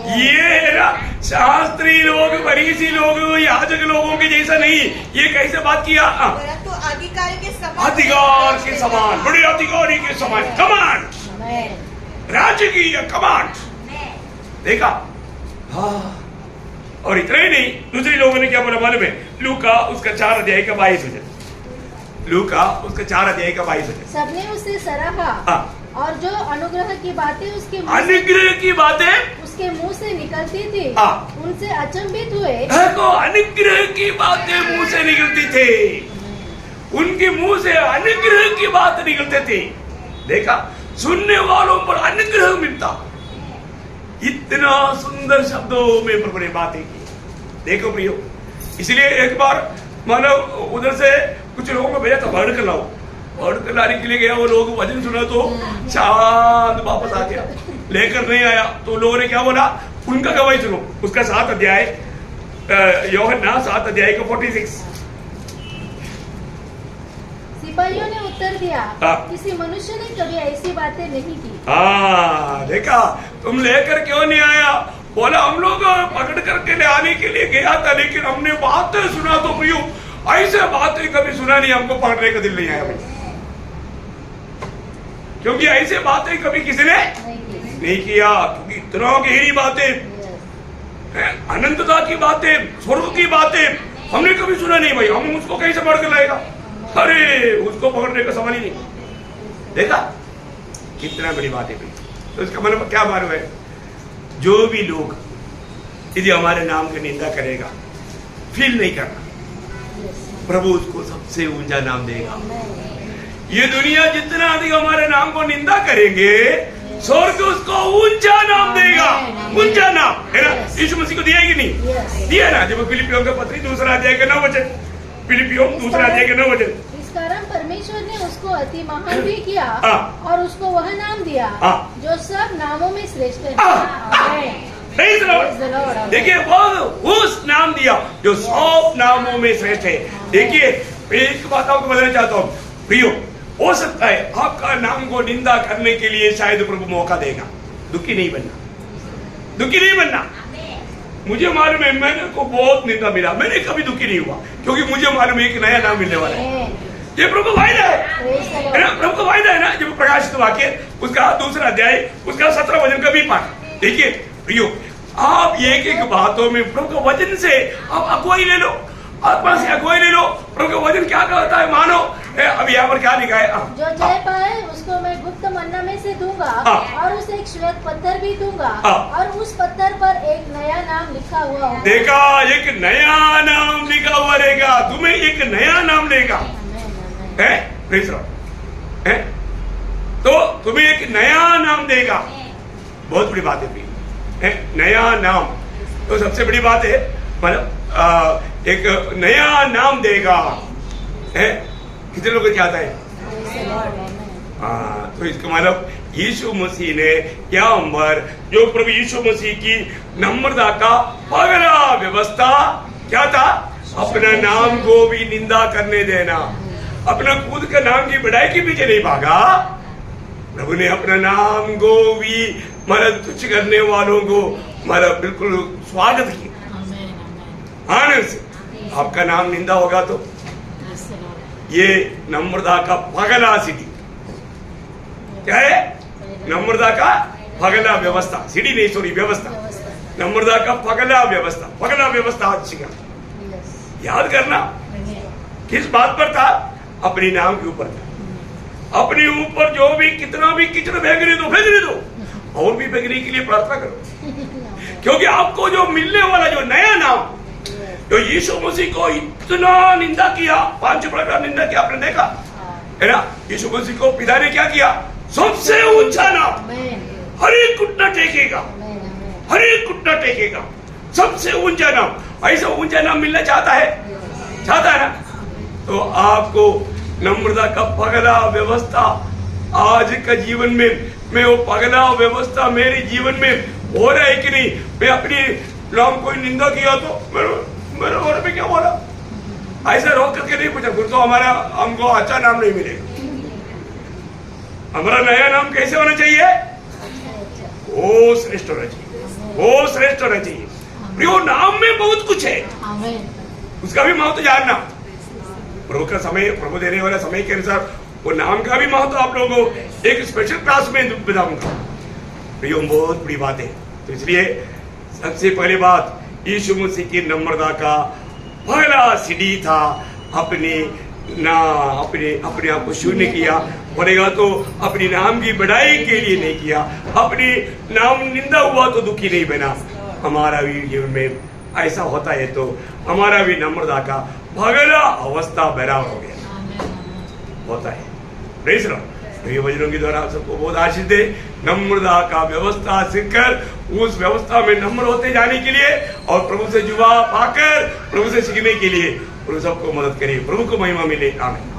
ये है ना, शास्त्री लोग, फरीसी लोग, याजक लोगों के जैसा नहीं। ये कैसे बात किया? परंतु अधिकारी के समान, अधिकार के समान, बड़े अधिकारी के समान, कमांड, राजकीय कमांड। देखा? हाँ। और इतना ही नहीं, दूसरे लोगों ने क्या बोला मालूम है? लूका उसका 4 अध्याय का 22 वचन, लूका उसका 4 अध्याय का 22 वचन। सबने उसे सराहा, हाँ। और जो अनुग्रह की बातें उसके अनुग्रह की बातें उसके मुंह से निकलती थी, हाँ। उनसे अचंभित हुए। देखो, अनुग्रह की बातें मुंह से निकलती थे, उनके मुंह से अनुग्रह की बात निकलते थे। देखा, सुनने वालों पर अनुग्रह मिलता। इतना सुंदर शब्दों में प्रभु ने बातें की। देखो प्रियो, इसलिए एक बार मानो उधर से कुछ लोगों को भेजा था, भर कर लाओ, भर कर लाने के लिए गया, वो लोग वचन सुना तो चांद वापस आ गया, लेकर नहीं आया। तो लोगों ने क्या बोला? उनका गवाही सुनो, उसका 7 अध्याय, यूहन्ना 7 अध्याय का 46। सिपाहियों ने उत्तर दिया, हाँ। किसी मनुष्य ने कभी ऐसी बातें नहीं की। हाँ, देखा, तुम लेकर क्यों नहीं आया? बोला हम लोग पकड़ करके ले आने के लिए गया था, लेकिन हमने बातें सुना तो प्रियो, ऐसे बातें कभी सुना नहीं, हमको पकड़ने का दिल नहीं आया भाई, क्योंकि ऐसे बातें कभी किसी ने नहीं किया, क्योंकि इतना गहरी बातें, अनंतता की बातें, स्वर्ग की बातें हमने कभी सुना नहीं भाई। हम उसको कैसे पकड़ कर लाएगा? अरे उसको पकड़ने का सवाल ही नहीं। देखा कितना बड़ी बात है भाई। तो इसका मतलब क्या मालूम है? जो भी लोग यदि हमारे नाम की निंदा करेगा, फील नहीं करना, प्रभु उसको सबसे ऊंचा नाम देगा। ये दुनिया जितना अधिक हमारे नाम को निंदा करेंगे, स्वर्ग उसको ऊंचा नाम देगा। ऊंचा नाम है ना, यीशु मसीह को दिया कि नहीं दिया ना? जब फिलिपियों का पत्री 2 अध्याय का 9 वचन, फिलिपियों 2 अध्याय के 9 वचन। इस कारण परमेश्वर ने उसको अति महान भी किया, हाँ। और उसको वह नाम दिया, हाँ। जो सब नामों में श्रेष्ठ है। Praise the Lord। देखिए, वो उस नाम दिया जो सब नामों में श्रेष्ठ है। देखिए, एक बात आपको बताना चाहता हूँ प्रियो, हो सकता है आपका नाम को निंदा करने के लिए शायद प्रभु मौका देगा। दुखी नहीं बनना, दुखी नहीं बनना। मुझे मालूम है, मैंने को बहुत निंदा मिला, मैंने कभी दुखी नहीं हुआ, क्योंकि मुझे मालूम है एक नया नाम मिलने वाला है। ये प्रभु का वायदा है ना, प्रभु का वायदा है ना। जब प्रकाशित वाक्य उसका 2 अध्याय उसका 17 वचन का भी पाठ देखिए प्रियो, आप एक एक बातों में प्रभु के वचन से आप अगुवाई ले लो, आत्मा से अगुवाई ले लो। प्रभु का वचन क्या कहता है मानो। अभी यहाँ पर क्या लिखा है? जो जय पाए उसको मैं गुप्त मन्ना में से दूंगा, और उसे एक श्वेत पत्थर भी दूंगा, और उस पत्थर पर एक नया नाम लिखा हुआ होगा। देखा, एक नया नाम लिखा हुआ रहेगा, तुम्हें एक नया नाम लेगा, है? तो तुम्हें एक नया नाम देगा। बहुत बड़ी बात है, नया नाम तो सबसे बड़ी बात है। मतलब एक नया नाम देगा, है? कितने लोग चाहता है? हाँ, तो इसका मतलब यीशु मसीह ने यहाँ पर जो प्रभु यीशु मसीह की नम्रता का पहला व्यवस्था क्या था? अपना नाम को भी निंदा करने देना, अपना खुद का नाम की बढ़ाई के पीछे नहीं भागा। प्रभु ने अपना नाम को भी मतलब तुच्छ करने वालों को मतलब बिल्कुल स्वागत किया, आनंद से। आपका नाम निंदा होगा तो ये नम्रता का पगला सीढ़ी क्या है? नम्रता का पगला व्यवस्था, सीढ़ी नहीं सॉरी व्यवस्था, नम्रता का पगला व्यवस्था, पगला व्यवस्था आज सीखा। याद करना किस बात पर था? अपने नाम के ऊपर था। अपने ऊपर जो भी कितना भी किचड़ फेंकने दो, और भी फेंकने के लिए प्रार्थना करो, क्योंकि आपको जो मिलने वाला जो नया नाम, जो यीशु मसीह को इतना निंदा किया, 5 प्रकार निंदा किया, आपने देखा है ना? यीशु मसीह को पिता ने क्या किया? सबसे ऊंचा नाम, हर एक घुटना टेकेगा, हर एक घुटना टेकेगा। सबसे ऊंचा नाम, ऐसा ऊंचा नाम मिलना चाहता है ना? तो आपको नम्रता का पगला व्यवस्था आज का जीवन में, मैं वो पगला व्यवस्था मेरे जीवन में हो रहा है कि नहीं? मैं अपनी नाम कोई निंदा किया तो मेरे बारे में क्या बोला, ऐसा रोक करके नहीं पूछा, फिर तो हमको अच्छा नाम नहीं मिलेगा। हमारा नया नाम कैसे होना चाहिए? वो श्रेष्ठ होना चाहिए, वो श्रेष्ठ होना चाहिए। प्रियो, नाम में बहुत कुछ है, उसका भी महत्व जानना। प्रभु का समय, प्रभु देने वाला समय के अनुसार वो नाम का भी महत्व आप लोगों को एक स्पेशल क्लास में बताऊंगा। प्रियो, बहुत बड़ी बात है। तो इसलिए सबसे पहली बात, यीशु मसीह की नम्रता का पहला सीढ़ी था अपने आप को शून्य किया। बोलेगा तो अपनी नाम की बढ़ाई के लिए नहीं किया, अपनी नाम निंदा हुआ तो दुखी नहीं बना। हमारा भी जीवन में ऐसा होता है तो हमारा भी नम्रता का पगला अवस्था बराबर हो गया होता है। Praise Lord. ये वचनों के द्वारा आप सबको बहुत आशीष दे। नम्रता का व्यवस्था सीखकर उस व्यवस्था में नम्र होते जाने के लिए और प्रभु से जुआ पाकर प्रभु से सीखने के लिए प्रभु सबको मदद करे। प्रभु को महिमा मिले। आमीन।